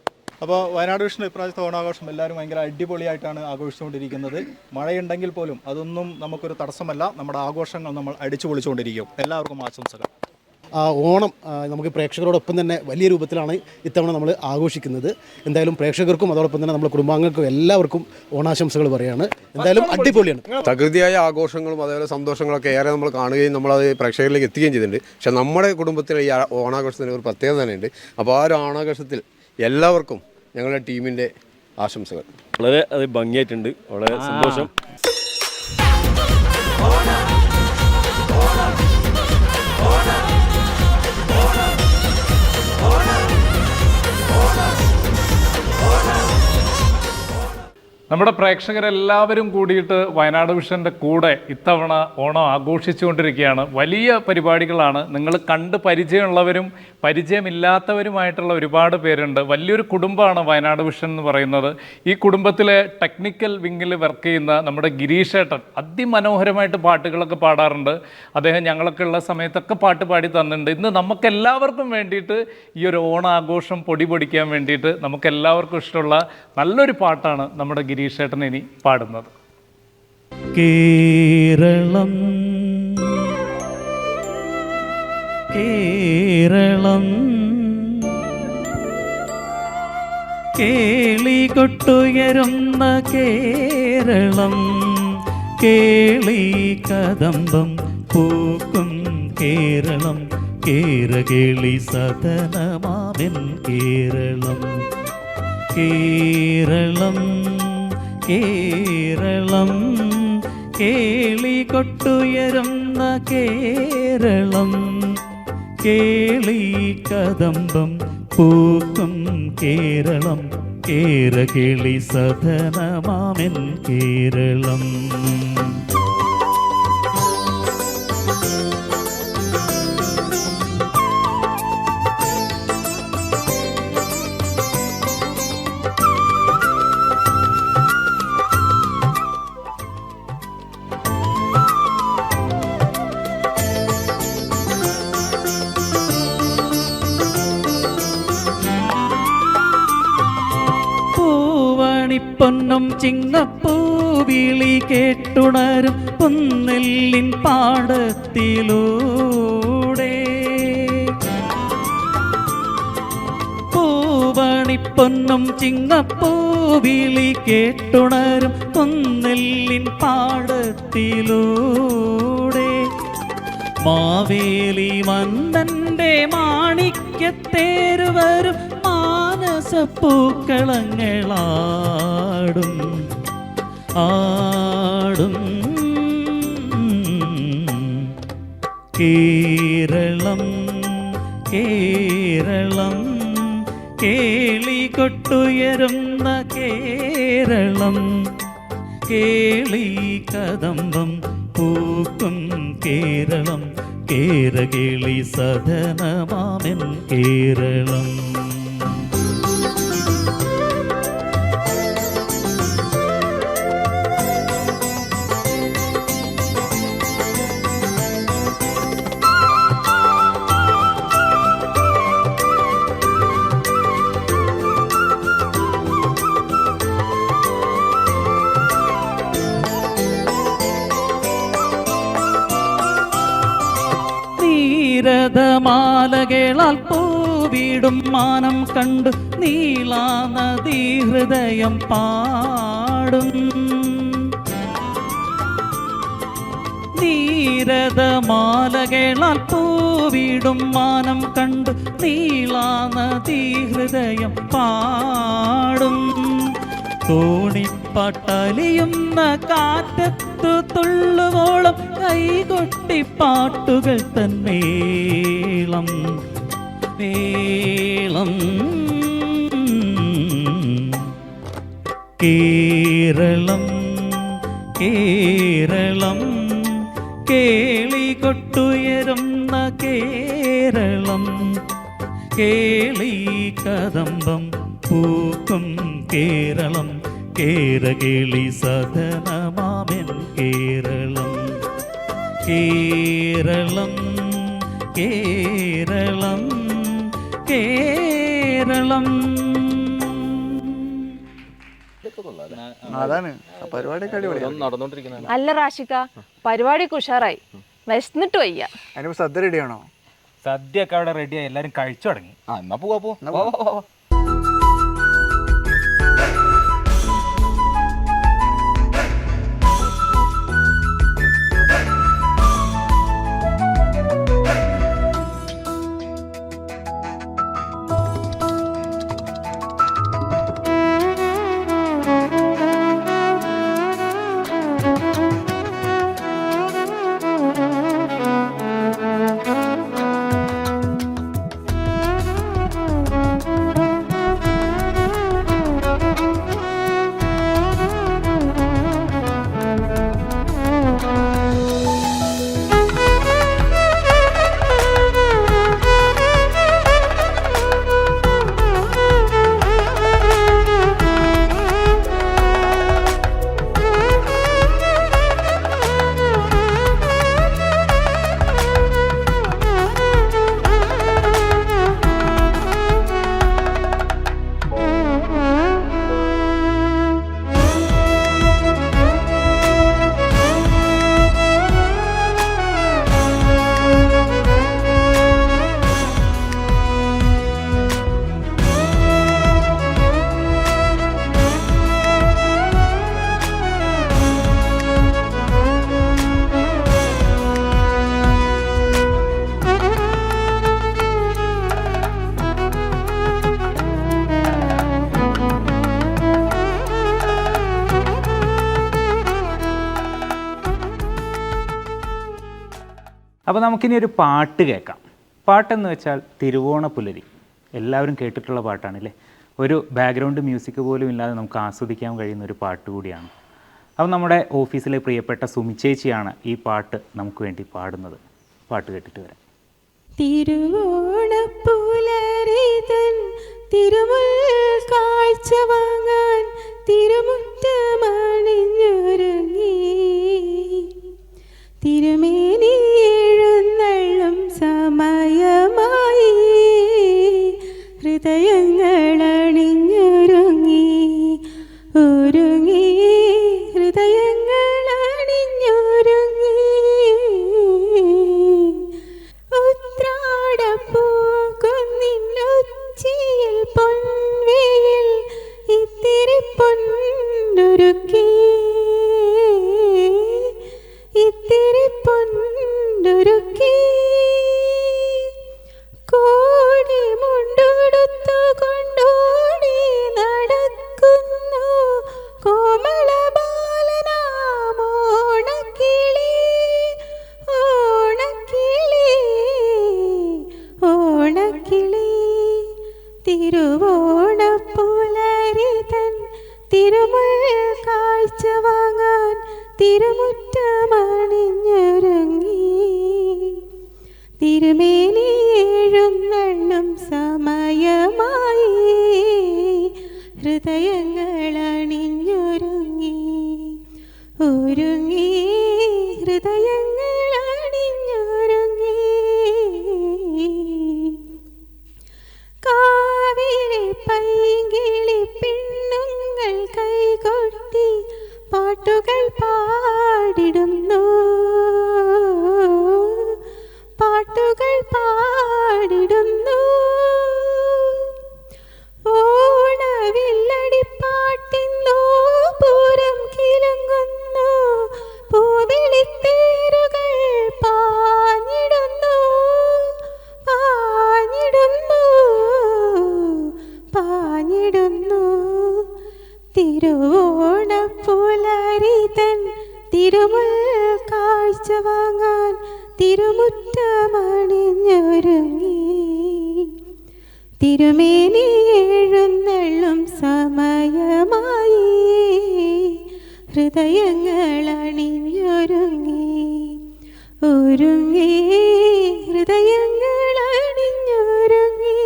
അപ്പോൾ വയനാട് വിഷൻ ഇപ്രാവശ്യത്തെ ഓണാഘോഷം എല്ലാവരും ഭയങ്കര അടിപൊളിയായിട്ടാണ് ആഘോഷിച്ചുകൊണ്ടിരിക്കുന്നത്. മഴയുണ്ടെങ്കിൽ പോലും അതൊന്നും നമുക്കൊരു തടസ്സമല്ല. നമ്മുടെ ആഘോഷങ്ങൾ നമ്മൾ അടിച്ചു പൊളിച്ചുകൊണ്ടിരിക്കും. എല്ലാവർക്കും ആശംസകൾ. ഓണം നമുക്ക് പ്രേക്ഷകരോടൊപ്പം തന്നെ വലിയ രൂപത്തിലാണ് ഇത്തവണ നമ്മൾ ആഘോഷിക്കുന്നത്. എന്തായാലും പ്രേക്ഷകർക്കും അതോടൊപ്പം തന്നെ നമ്മുടെ കുടുംബാംഗങ്ങൾക്കും എല്ലാവർക്കും ഓണാശംസകൾ പറയാണ്. എന്തായാലും അടിപൊളിയാണ്. തകൃതിയായ ആഘോഷങ്ങളും അതേപോലെ സന്തോഷങ്ങളൊക്കെ ഏറെ നമ്മൾ കാണുകയും നമ്മളത് പ്രേക്ഷകരിലേക്ക് എത്തുകയും ചെയ്തിട്ടുണ്ട്. പക്ഷെ നമ്മുടെ കുടുംബത്തിലെ ഈ ഓണാഘോഷത്തിന് ഒരു പ്രത്യേകത തന്നെയുണ്ട്. അപ്പോൾ ആ ഒരു ഓണാഘോഷത്തിൽ എല്ലാവർക്കും ഞങ്ങളുടെ ടീമിൻ്റെ ആശംസകൾ. വളരെ അത് ഭംഗിയായിട്ടുണ്ട്. വളരെ സന്തോഷം. നമ്മുടെ പ്രേക്ഷകരെല്ലാവരും കൂടിയിട്ട് വയനാട് വിഷൻ്റെ കൂടെ ഇത്തവണ ഓണം ആഘോഷിച്ചുകൊണ്ടിരിക്കുകയാണ്. വലിയ പരിപാടികളാണ്. നിങ്ങൾ കണ്ട് പരിചയമുള്ളവരും പരിചയമില്ലാത്തവരുമായിട്ടുള്ള ഒരുപാട് പേരുണ്ട്. വലിയൊരു കുടുംബമാണ് വയനാട് വിഷൻ എന്ന് പറയുന്നത്. ഈ കുടുംബത്തിലെ ടെക്നിക്കൽ വിങ്ങിൽ വർക്ക് ചെയ്യുന്ന നമ്മുടെ ഗിരീഷേട്ടൻ അതിമനോഹരമായിട്ട് പാട്ടുകളൊക്കെ പാടാറുണ്ട്. അദ്ദേഹം ഞങ്ങളൊക്കെ ഉള്ള സമയത്തൊക്കെ പാട്ട് പാടി തന്നിട്ടുണ്ട്. ഇന്ന് നമുക്കെല്ലാവർക്കും വേണ്ടിയിട്ട് ഈ ഒരു ഓണാഘോഷം പൊടി പൊടിക്കാൻ വേണ്ടിയിട്ട് നമുക്കെല്ലാവർക്കും ഇഷ്ടമുള്ള നല്ലൊരു പാട്ടാണ് നമ്മുടെ ഗിരീഷേട്ടൻ ഇനി പാടുന്നത്. കേരളം കേരളം കേളികൊട്ടുയരുന്ന കേരളം, കേളി കദംബം പൂക്കും കേരളം, കേരകേളി സദനമാവൻ കേരളം. കേരളം കേരളം കേളികൊട്ടുയരുന്ന കേരളം, കേളി കദംബം പൂക്കും കേരളം, കേരകേളി സദനമാമൻ കേരളം. പൊന്നും ചിങ്ങപ്പൂവിളി കേട്ടുണരും പുന്നെല്ലിൻ പാടത്തിലൂടെ, പൂവണിപ്പൊന്നും ചിങ്ങപ്പൂവിളി കേട്ടുണരും പുന്നെല്ലിൻ പാടത്തിലൂടെ, മാവേലി മന്നന്റെ മാണിക്യത്തേരുവരും മാനസപ്പൂക്കളങ്ങളാടും ആടും. കേരളം കേരളം കേളി കൊട്ടുയരുന്ന കേരളം, കേളി കദംബം പൂക്കും കേരളം, കേരകേളി സദനമാമെൻ കേരളം. രഥമാലകളാൽ പൂവിടും മാനം കണ്ടു നീളാ നദീ ഹൃദയം പാടും. നീരഥമാലകളാൽ പൂവിടും മാനം കണ്ടു നീളാ നദീ ഹൃദയം പാടും. തോണിപ്പാട്ടലിയുന്ന കാറ്റത്തു തുള്ളുവോളം കൈകൊട്ടിപ്പാട്ടുകൾ തന്മേളം മേളം. കേരളം കേരളം കേളി കൊട്ടുയരുന്ന കേരളം, കേളി കദംബം പൂക്കും കേരളം, കേരകേളി സദനമാമെൻ കേരളം. കേരളം കേരളം കേരളം. അതാണ് പരിപാടിയൊക്കെ അടിപൊളിയാണ്. അല്ല റാഷിക്ക, പരിപാടിയൊക്കെ ഉഷാറായി, വിശന്നിട്ട് വയ്യ. അതിന് സദ്യ റെഡിയാണോ? സദ്യ ഒക്കെ അവിടെ റെഡിയായി, എല്ലാരും കഴിച്ചു തുടങ്ങി. എന്നാ പോവാ. അപ്പോൾ നമുക്കിനി ഒരു പാട്ട് കേൾക്കാം. പാട്ടെന്ന് വെച്ചാൽ തിരുവോണ പുലരി, എല്ലാവരും കേട്ടിട്ടുള്ള പാട്ടാണല്ലേ. ഒരു ബാക്ക്ഗ്രൗണ്ട് മ്യൂസിക് പോലും ഇല്ലാതെ നമുക്ക് ആസ്വദിക്കാൻ കഴിയുന്ന ഒരു പാട്ട് കൂടിയാണ്. അപ്പോൾ നമ്മുടെ ഓഫീസിലെ പ്രിയപ്പെട്ട സുമി ചേച്ചിയാണ് ഈ പാട്ട് നമുക്ക് വേണ്ടി പാടുന്നത്. പാട്ട് കേട്ടിട്ട് വരാം. തിരുവോണപ്പുലരിതൻ തിരുമുൽ കാഴ്ച വാങ്ങാൻ തിരുമുറ്റമണിഞ്ഞൊരുങ്ങി തിരുമേനി എഴുന്നള്ളും സമയമായി ഹൃദയങ്ങളണിഞ്ഞൊരുങ്ങി ഒരുങ്ങി ഹൃദയങ്ങളണിഞ്ഞൊരുങ്ങി ഉത്രാടപ്പൂക്കുന്നിന്നുച്ചിയിൽ പൊൻവെയിൽ ഇത്തിരി പൊന്നുരുക്കി ഇത്തിരി പൊന്നുരുക്കി തിരുവോണപ്പുലരിതൻ തിരുമുൽ കാഴ്ച വാങ്ങാൻ തിരുമുറ്റമണിഞ്ഞൊരുങ്ങി തിരുമേനി എഴുന്നള്ളും സമയമായി ഹൃദയങ്ങൾ അണിഞ്ഞൊരുങ്ങി ഒരുങ്ങി ഹൃദയങ്ങൾ അണിഞ്ഞൊരുങ്ങി കാവിലെ പൈങ്കിളി പെണ്ണുങ്ങൾ കൈകൊട്ടി പാട്ടുകൾ പാടിടുന്നു പാട്ടുകൾ പാടിടുന്നു ഓണവില്ലടിപ്പാട്ടിന്നോ പൂരം കിലുങ്ങുന്നു പൂവിളിത്തേരുകൾ പാഞ്ഞിടുന്നു പാഞ്ഞിടുന്നു പാഞ്ഞിടുന്നു തിരുവോണപ്പുലരിതൻ തിരുമുൽ കാഴ്ച വാങ്ങാൻ തിരുമുറ്റമണിഞ്ഞൊരുങ്ങി തിരുമേനി എഴുന്നള്ളും സമയമായി ഹൃദയങ്ങൾ അണിഞ്ഞൊരുങ്ങി ഒരുങ്ങി ഹൃദയങ്ങൾ അണിഞ്ഞൊരുങ്ങി.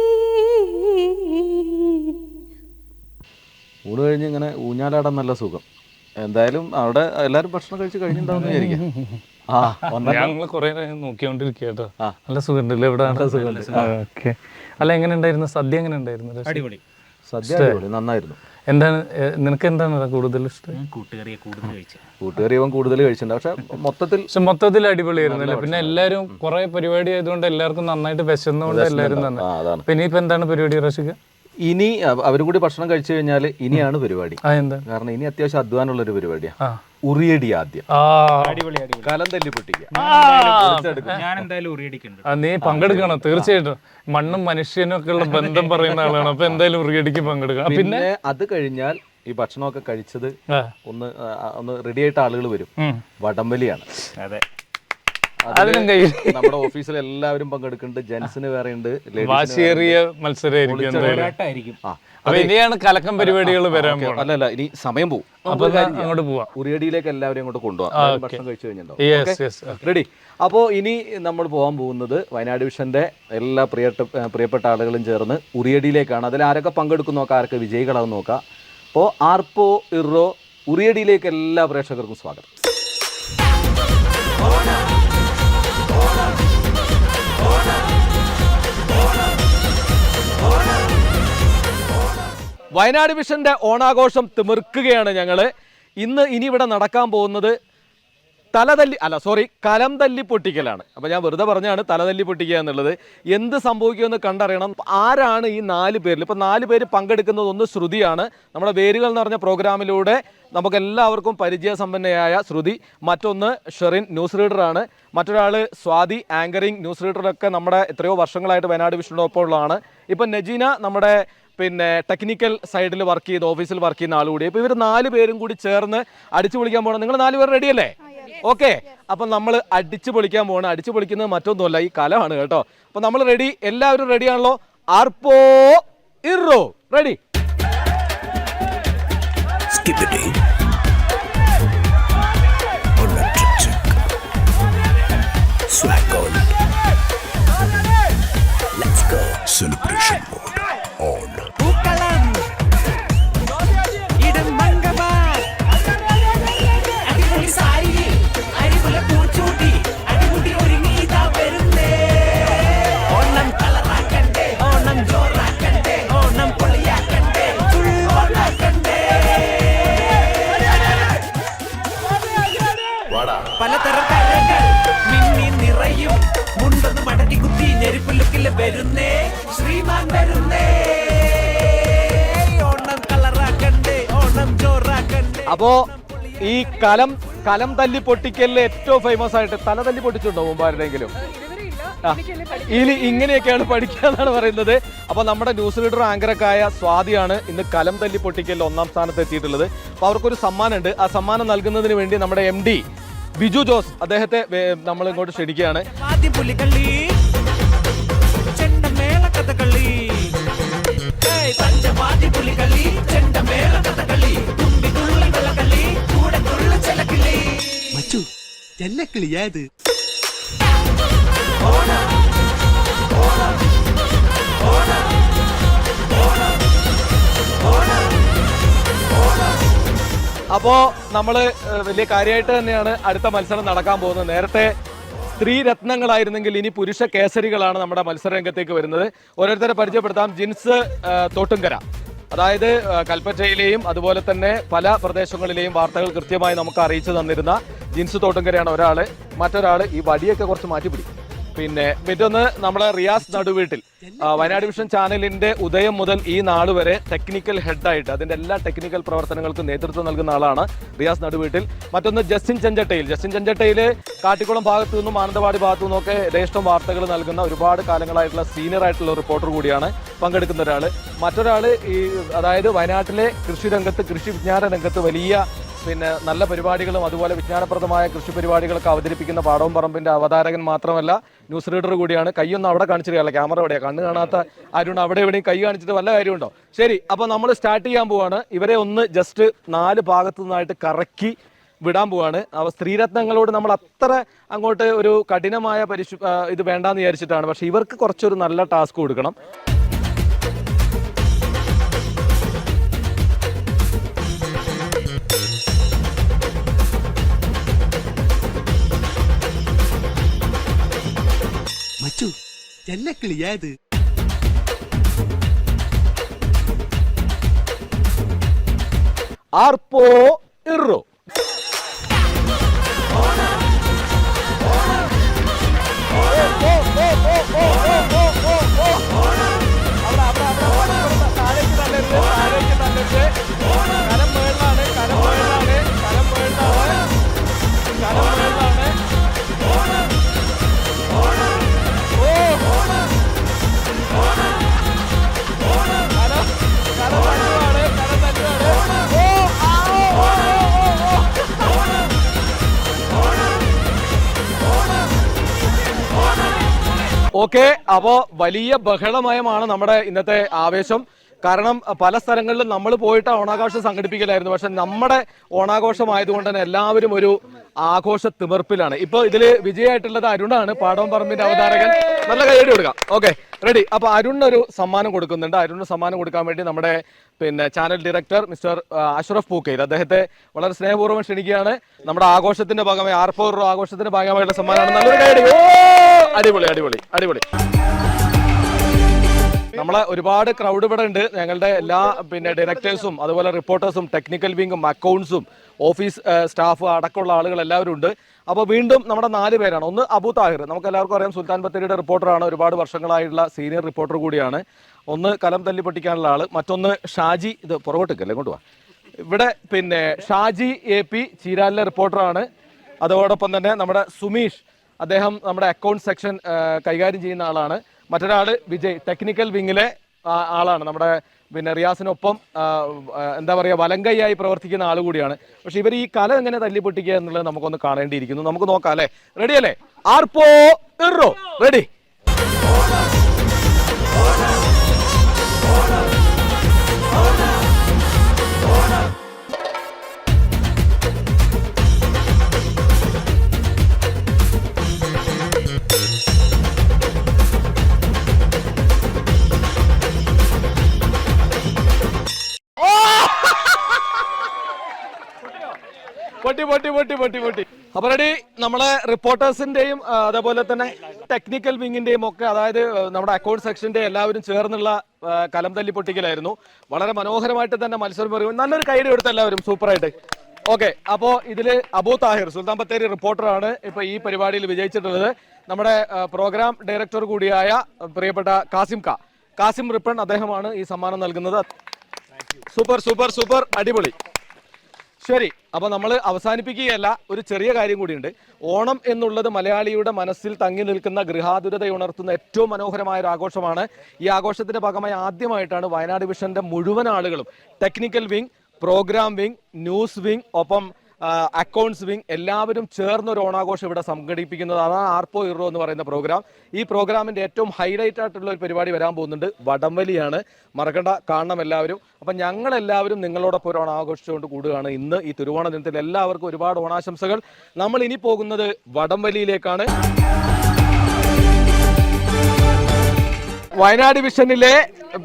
ഊണ് കഴിഞ്ഞ് ഇങ്ങനെ ഊഞ്ഞാലാടാൻ നല്ല സുഖം. എന്തായാലും അവിടെ എല്ലാവരും ഭക്ഷണം കഴിച്ച് കഴിഞ്ഞിട്ടുണ്ടാവുന്ന വിചാരിക്കാം. ഞങ്ങൾ കുറെ നോക്കിക്കൊണ്ടിരിക്കുക കേട്ടോ. നല്ല സുഖമുണ്ടല്ലോ ഇവിടെ. ഓക്കെ. അല്ല, എങ്ങനെ ഉണ്ടായിരുന്നു സദ്യ? എങ്ങനെ ഉണ്ടായിരുന്നു? അടിപൊളി സദ്യ അടിപൊളി, നന്നായിരുന്നു. എന്താണ് നിനക്ക് എന്താണ് കൂടുതൽ ഇഷ്ടം? കൂട്ടുകറിയെ കൂടുതൽ കഴിച്ചു. കൂട്ടുകറി അവൻ കൂടുതൽ കഴിച്ചിട്ടുണ്ട്. പക്ഷെ മൊത്തത്തിൽ അടിപൊളിയായിരുന്നല്ലേ. പിന്നെ എല്ലാവരും കുറെ പരിപാടി ആയതുകൊണ്ട് എല്ലാവർക്കും നന്നായിട്ട് വിശന്നുകൊണ്ട് എല്ലാവരും നന്നായി. പിന്നെ ഇപ്പൊ എന്താണ് പരിപാടി റഷിക? ഇനി അവര് കൂടി ഭക്ഷണം കഴിച്ചു കഴിഞ്ഞാൽ ഇനിയാണ് പരിപാടി. കാരണം ഇനി അത്യാവശ്യം അധ്വാനമുള്ള ഒരു പരിപാടിയാണ്. ഉറിയടി ആദ്യം കലം തല്ലി പൊട്ടിക്കുക. ഞാൻ എന്തായാലും ഉറിയടിക്കുന്നുണ്ട്. നീ പങ്കെടുക്കണം തീർച്ചയായിട്ടും. മണ്ണും മനുഷ്യനും ഒക്കെ ഉള്ള ബന്ധം പറയുന്ന ആളാണ്. അപ്പൊ എന്തായാലും ഉറിയടിക്ക് പങ്കെടുക്കണം. പിന്നെ അത് കഴിഞ്ഞാൽ ഈ ഭക്ഷണമൊക്കെ കഴിച്ചത് ഒന്ന് റെഡി ആയിട്ട് ആളുകൾ വരും. വടംവലിയാണ്. അതെ, നമ്മുടെ ഓഫീസിൽ എല്ലാവരും പങ്കെടുക്കുന്നുണ്ട്. ജെന്റ്സിന് വേറെ ഉണ്ട്. വാശിയേറിയ മത്സരമായിരിക്കും. ഇനിയാണ് കലക്കം പരിപാടികൾ വരാൻ പോകുന്നത്. അല്ലല്ല, ഇനി സമയം പോകും. അപ്പൊ അങ്ങോട്ട് പോവാം. ഉറിയടിയിലേക്ക് എല്ലാവരും അങ്ങോട്ട് കൊണ്ടുപോകാം. ഭക്ഷണം കഴിച്ചു കഴിഞ്ഞിട്ടുണ്ടോ? റെഡി. അപ്പോൾ ഇനി നമ്മൾ പോകാൻ പോകുന്നത് വയനാട് വിഷന്റെ എല്ലാ പ്രിയപ്പെട്ട ആളുകളും ചേർന്ന് ഉറിയടിയിലേക്കാണ്. അതിൽ ആരൊക്കെ പങ്കെടുക്കും നോക്കാം, ആരൊക്കെ വിജയികളാവും നോക്കാം. അപ്പോൾ ആർപ്പോ ഇറോ ഉറിയടിയിലേക്ക് എല്ലാ പ്രേക്ഷകർക്കും സ്വാഗതം. വയനാട് വിഷന്റെ ഓണാഘോഷം തിമിർക്കുകയാണ് ഞങ്ങള്. ഇനി ഇവിടെ നടക്കാൻ പോകുന്നത് കലം തല്ലി പൊട്ടിക്കലാണ്. അപ്പോൾ ഞാൻ വെറുതെ പറഞ്ഞാണ് തലതല്ലി പൊട്ടിക്കുക എന്നുള്ളത്. എന്ത് സംഭവിക്കുമെന്ന് കണ്ടറിയണം. ആരാണ് ഈ 4 പേരിൽ? ഇപ്പോൾ 4 പേര് പങ്കെടുക്കുന്നത്. ഒന്ന് ശ്രുതിയാണ്, നമ്മുടെ വേരുകൾ എന്ന് പറഞ്ഞ പ്രോഗ്രാമിലൂടെ നമുക്കെല്ലാവർക്കും പരിചയസമ്പന്നയായ ശ്രുതി. മറ്റൊന്ന് ഷെറിൻ, ന്യൂസ് റീഡറാണ്. മറ്റൊരാൾ സ്വാതി, ആങ്കറിങ്, ന്യൂസ് റീഡറൊക്കെ നമ്മുടെ എത്രയോ വർഷങ്ങളായിട്ട് വയനാട് വിഷനോടൊപ്പം ഉള്ളതാണ്. ഇപ്പം നജീന നമ്മുടെ ടെക്നിക്കൽ സൈഡിൽ വർക്ക് ചെയ്ത് ഓഫീസിൽ വർക്ക് ചെയ്യുന്ന ആൾ കൂടി. ഇപ്പോൾ ഇവർ 4 പേരും കൂടി ചേർന്ന് അടിച്ചു പൊളിക്കാൻ പോകണം. നിങ്ങൾ 4 പേർ റെഡിയല്ലേ? ഓക്കെ. അപ്പം നമ്മൾ അടിച്ചു പൊളിക്കാൻ പോകണം. അടിച്ചു പൊളിക്കുന്നത് മറ്റൊന്നുമല്ല, ഈ കലമാണ് കേട്ടോ. അപ്പം നമ്മൾ റെഡി, എല്ലാവരും റെഡിയാണല്ലോ? ആർപ്പോ ഇറോ റെഡി? Celebration mode on. അപ്പോ ഈ കലം തല്ലി പൊട്ടിക്കലിൽ ഏറ്റവും ഫേമസ് ആയിട്ട് തല തല്ലി പൊട്ടിച്ചുണ്ടോ മുമ്പ് ആരുടെങ്കിലും? ഇങ്ങനെയൊക്കെയാണ് പഠിക്കാന്നാണ് പറയുന്നത്. അപ്പൊ നമ്മുടെ ന്യൂസ് റീഡർ ആങ്കറൊക്കെ ആയ സ്വാതിയാണ് ഇന്ന് കലം തല്ലി പൊട്ടിക്കലിൽ 1ാം സ്ഥാനത്ത് എത്തിയിട്ടുള്ളത്. അപ്പൊ അവർക്കൊരു സമ്മാനമുണ്ട്. ആ സമ്മാനം നൽകുന്നതിന് വേണ്ടി നമ്മുടെ MD ബിജു ജോസ് അദ്ദേഹത്തെ നമ്മൾ ഇങ്ങോട്ട് ക്ഷണിക്കുകയാണ്. ചെല്ലക്കിളിയായത്. അപ്പോൾ നമ്മൾ വലിയ കാര്യമായിട്ട് തന്നെയാണ് അടുത്ത മത്സരം നടക്കാൻ പോകുന്നത്. നേരത്തെ സ്ത്രീ രത്നങ്ങളായിരുന്നെങ്കിൽ ഇനി പുരുഷ കേസരികളാണ് നമ്മുടെ മത്സര രംഗത്തേക്ക് വരുന്നത്. ഓരോരുത്തരെ പരിചയപ്പെടുത്താം. ജിൻസ് തോട്ടുങ്കര, അതായത് കൽപ്പറ്റയിലെയും അതുപോലെ തന്നെ പല പ്രദേശങ്ങളിലെയും വാർത്തകൾ കൃത്യമായി നമുക്ക് അറിയിച്ചു തന്നിരുന്ന ജിൻസ് തോട്ടുങ്കരയാണ് ഒരാൾ. മറ്റൊരാൾ ഈ വടിയൊക്കെ കുറച്ച് മാറ്റിപ്പിടി. പിന്നെ മറ്റൊന്ന് നമ്മളെ റിയാസ് നടുവീട്ടിൽ, വയനാട് വിഷൻ ചാനലിന്റെ ഉദയം മുതൽ ഈ നാൾ വരെ ടെക്നിക്കൽ ഹെഡായിട്ട് അതിന്റെ എല്ലാ ടെക്നിക്കൽ പ്രവർത്തനങ്ങൾക്കും നേതൃത്വം നൽകുന്ന ആളാണ് റിയാസ് നടുവീട്ടിൽ. മറ്റൊന്ന് ജസ്റ്റിൻ ചെഞ്ചട്ടയിൽ കാട്ടിക്കുളം ഭാഗത്തു നിന്നും മാനന്തവാടി ഭാഗത്തു നിന്നൊക്കെ യഥേഷ്ടം വാർത്തകൾ നൽകുന്ന ഒരുപാട് കാലങ്ങളായിട്ടുള്ള സീനിയർ ആയിട്ടുള്ള റിപ്പോർട്ടർ കൂടിയാണ് പങ്കെടുക്കുന്ന ഒരാൾ. മറ്റൊരാൾ ഈ അതായത് വയനാട്ടിലെ കൃഷി രംഗത്ത്, കൃഷി വിജ്ഞാന രംഗത്ത് വലിയ നല്ല പരിപാടികളും അതുപോലെ വിജ്ഞാനപ്രദമായ കൃഷി പരിപാടികളൊക്കെ അവതരിപ്പിക്കുന്ന പാടവും പറമ്പിന്റെ അവതാരകൻ മാത്രമല്ല ന്യൂസ് റീഡർ കൂടിയാണ്. കൈയൊന്നും അവിടെ കാണിച്ചിട്ടില്ല, ക്യാമറ എവിടെയാ, കണ്ണ് കാണാത്ത ആരും അവിടെ എവിടെയും കൈ കാണിച്ചിട്ട് വല്ല കാര്യമുണ്ടോ? ശരി, അപ്പോൾ നമ്മൾ സ്റ്റാർട്ട് ചെയ്യാൻ പോവാണ്. ഇവരെ ഒന്ന് ജസ്റ്റ് 4 ഭാഗത്തു നിന്നായിട്ട് കറക്കി വിടാൻ പോവാണ്. സ്ത്രീരത്നങ്ങളോട് നമ്മൾ അത്ര അങ്ങോട്ട് ഒരു കഠിനമായ ഇത് വേണ്ടാന്ന് വിചാരിച്ചിട്ടാണ്. പക്ഷെ ഇവർക്ക് കുറച്ചൊരു നല്ല ടാസ്ക് കൊടുക്കണം. മച്ചു ചെല്ലക്കിളിയായത്. ആർപ്പോ ഇറോ ഓക്കെ. അപ്പോ വലിയ ബഹളമയമാണ് നമ്മുടെ ഇന്നത്തെ ആവേശം. കാരണം പല സ്ഥലങ്ങളിലും നമ്മൾ പോയിട്ട് ഓണാഘോഷം സംഘടിപ്പിക്കലായിരുന്നു. പക്ഷെ നമ്മുടെ ഓണാഘോഷമായതുകൊണ്ട് തന്നെ എല്ലാവരും ഒരു ആഘോഷ തിമിർപ്പിലാണ്. ഇപ്പൊ ഇതില് വിജയമായിട്ടുള്ളത് അരുണാണ്, പാടവും പറമ്പിന്റെ അവതാരകൻ. നല്ല കൈയ്യടി കൊടുക്കാം. Okay, ready. അപ്പൊ അരുണൊരു സമ്മാനം കൊടുക്കുന്നുണ്ട്. അരുണിന് സമ്മാനം കൊടുക്കാൻ വേണ്ടി നമ്മുടെ channel director mister Ashraf Pookkayil അദ്ദേഹത്തെ വളരെ സ്നേഹപൂർവ്വം ക്ഷണിക്കുകയാണ്. നമ്മുടെ ആഘോഷത്തിന്റെ ഭാഗമായി ആർപ്പോ ആഘോഷത്തിന്റെ ഭാഗമായിട്ടുള്ള സമ്മാനമാണ്. നല്ലൊരു കൈയ്യടി. അടിപൊളി അടിപൊളി അടിപൊളി. നമ്മളെ ഒരുപാട് ക്രൗഡ് ഇവിടെ ഉണ്ട്. ഞങ്ങളുടെ എല്ലാ ഡയറക്ടേഴ്സും അതുപോലെ റിപ്പോർട്ടേഴ്സും ടെക്നിക്കൽ വിങ്ങും അക്കൗണ്ട്സും ഓഫീസ് സ്റ്റാഫ് അടക്കമുള്ള ആളുകൾ എല്ലാവരും ഉണ്ട്. അപ്പോൾ വീണ്ടും നമ്മുടെ 4 പേരാണ്. ഒന്ന് അബു താഹിർ, നമുക്ക് എല്ലാവർക്കും അറിയാം, സുൽത്താൻ ബത്തേരിയുടെ റിപ്പോർട്ടറാണ്, ഒരുപാട് വർഷങ്ങളായിട്ടുള്ള സീനിയർ റിപ്പോർട്ടർ കൂടിയാണ്. ഒന്ന് കലം തല്ലി പൊട്ടിക്കാനുള്ള ആള്. മറ്റൊന്ന് ഷാജി, ഇത് പുറകോട്ടേക്കല്ലേ, ഇങ്ങോട്ട് പോവാ. ഇവിടെ ഷാജി AP ചീരാലിലെ റിപ്പോർട്ടറാണ്. അതോടൊപ്പം തന്നെ നമ്മുടെ സുമീഷ്, അദ്ദേഹം നമ്മുടെ അക്കൗണ്ട് സെക്ഷൻ കൈകാര്യം ചെയ്യുന്ന ആളാണ്. മറ്റൊരാൾ വിജയ്, ടെക്നിക്കൽ വിങ്ങിലെ ആളാണ്. നമ്മുടെ റിയാസിനൊപ്പം എന്താ പറയുക, വലങ്കൈയായി പ്രവർത്തിക്കുന്ന ആൾ കൂടിയാണ്. പക്ഷെ ഇവർ ഈ കല എങ്ങനെ തല്ലിപ്പൊട്ടിക്കുക എന്നുള്ളത് നമുക്കൊന്ന് കാണേണ്ടിയിരിക്കുന്നു. നമുക്ക് നോക്കാം അല്ലേ? റെഡി അല്ലേ? ആർപ്പോ ഇറോ, റെഡി. പൊട്ടി. അപ്പൊ റെഡി. നമ്മളെ റിപ്പോർട്ടേഴ്സിന്റെയും അതേപോലെ തന്നെ ടെക്നിക്കൽ വിങ്ങിന്റെയും ഒക്കെ, അതായത് നമ്മുടെ അക്കൗണ്ട് സെക്ഷന്റെ എല്ലാവരും ചേർന്നുള്ള കലം തല്ലി പൊട്ടിക്കലായിരുന്നു. വളരെ മനോഹരമായിട്ട് തന്നെ മത്സരം പറയും. നല്ലൊരു കൈയ്യടി എടുത്ത എല്ലാവരും, സൂപ്പറായിട്ട്. ഓക്കെ, അപ്പോ ഇതില് അബു താഹിർ, സുൽത്താൻ ബത്തേരി റിപ്പോർട്ടറാണ് ഇപ്പൊ ഈ പരിപാടിയിൽ വിജയിച്ചിട്ടുള്ളത്. നമ്മുടെ പ്രോഗ്രാം ഡയറക്ടർ കൂടിയായ പ്രിയപ്പെട്ട കാസിം റിപ്പൺ, അദ്ദേഹമാണ് ഈ സമ്മാനം നൽകുന്നത്. സൂപ്പർ സൂപ്പർ സൂപ്പർ, അടിപൊളി. ശരി, അപ്പൊ നമ്മൾ അവസാനിപ്പിക്കുകയല്ല, ഒരു ചെറിയ കാര്യം കൂടിയുണ്ട്. ഓണം എന്നുള്ളത് മലയാളിയുടെ മനസ്സിൽ തങ്ങി നിൽക്കുന്ന ഗൃഹാതുരതയുണർത്തുന്ന ഏറ്റവും മനോഹരമായ ഒരു ആഘോഷമാണ്. ഈ ആഘോഷത്തിന്റെ ഭാഗമായി ആദ്യമായിട്ടാണ് വയനാട് വിഷന്റെ മുഴുവൻ ആളുകളും, technical wing, program wing, news wing, ഒപ്പം അക്കൗണ്ട്സ് വിങ് എല്ലാവരും ചേർന്ന് ഒരു ഓണാഘോഷം ഇവിടെ സംഘടിപ്പിക്കുന്നത്. അതാണ് ആർപ്പോ ഇറോ എന്ന് പറയുന്ന പ്രോഗ്രാം. ഈ പ്രോഗ്രാമിന്റെ ഏറ്റവും ഹൈലൈറ്റ് ആയിട്ടുള്ള ഒരു പരിപാടി വരാൻ പോകുന്നുണ്ട്. വടംവലിയാണ്. മറക്കണ്ട, കാണണം എല്ലാവരും. അപ്പം ഞങ്ങളെല്ലാവരും നിങ്ങളോടൊപ്പം ഒരു ഓണാഘോഷിച്ചുകൊണ്ട് കൂടുകയാണ് ഇന്ന് ഈ തിരുവോണ ദിനത്തിൽ. എല്ലാവർക്കും ഒരുപാട് ഓണാശംസകൾ. നമ്മൾ ഇനി പോകുന്നത് വടംവലിയിലേക്കാണ്. വയനാട് ഡിവിഷനിലെ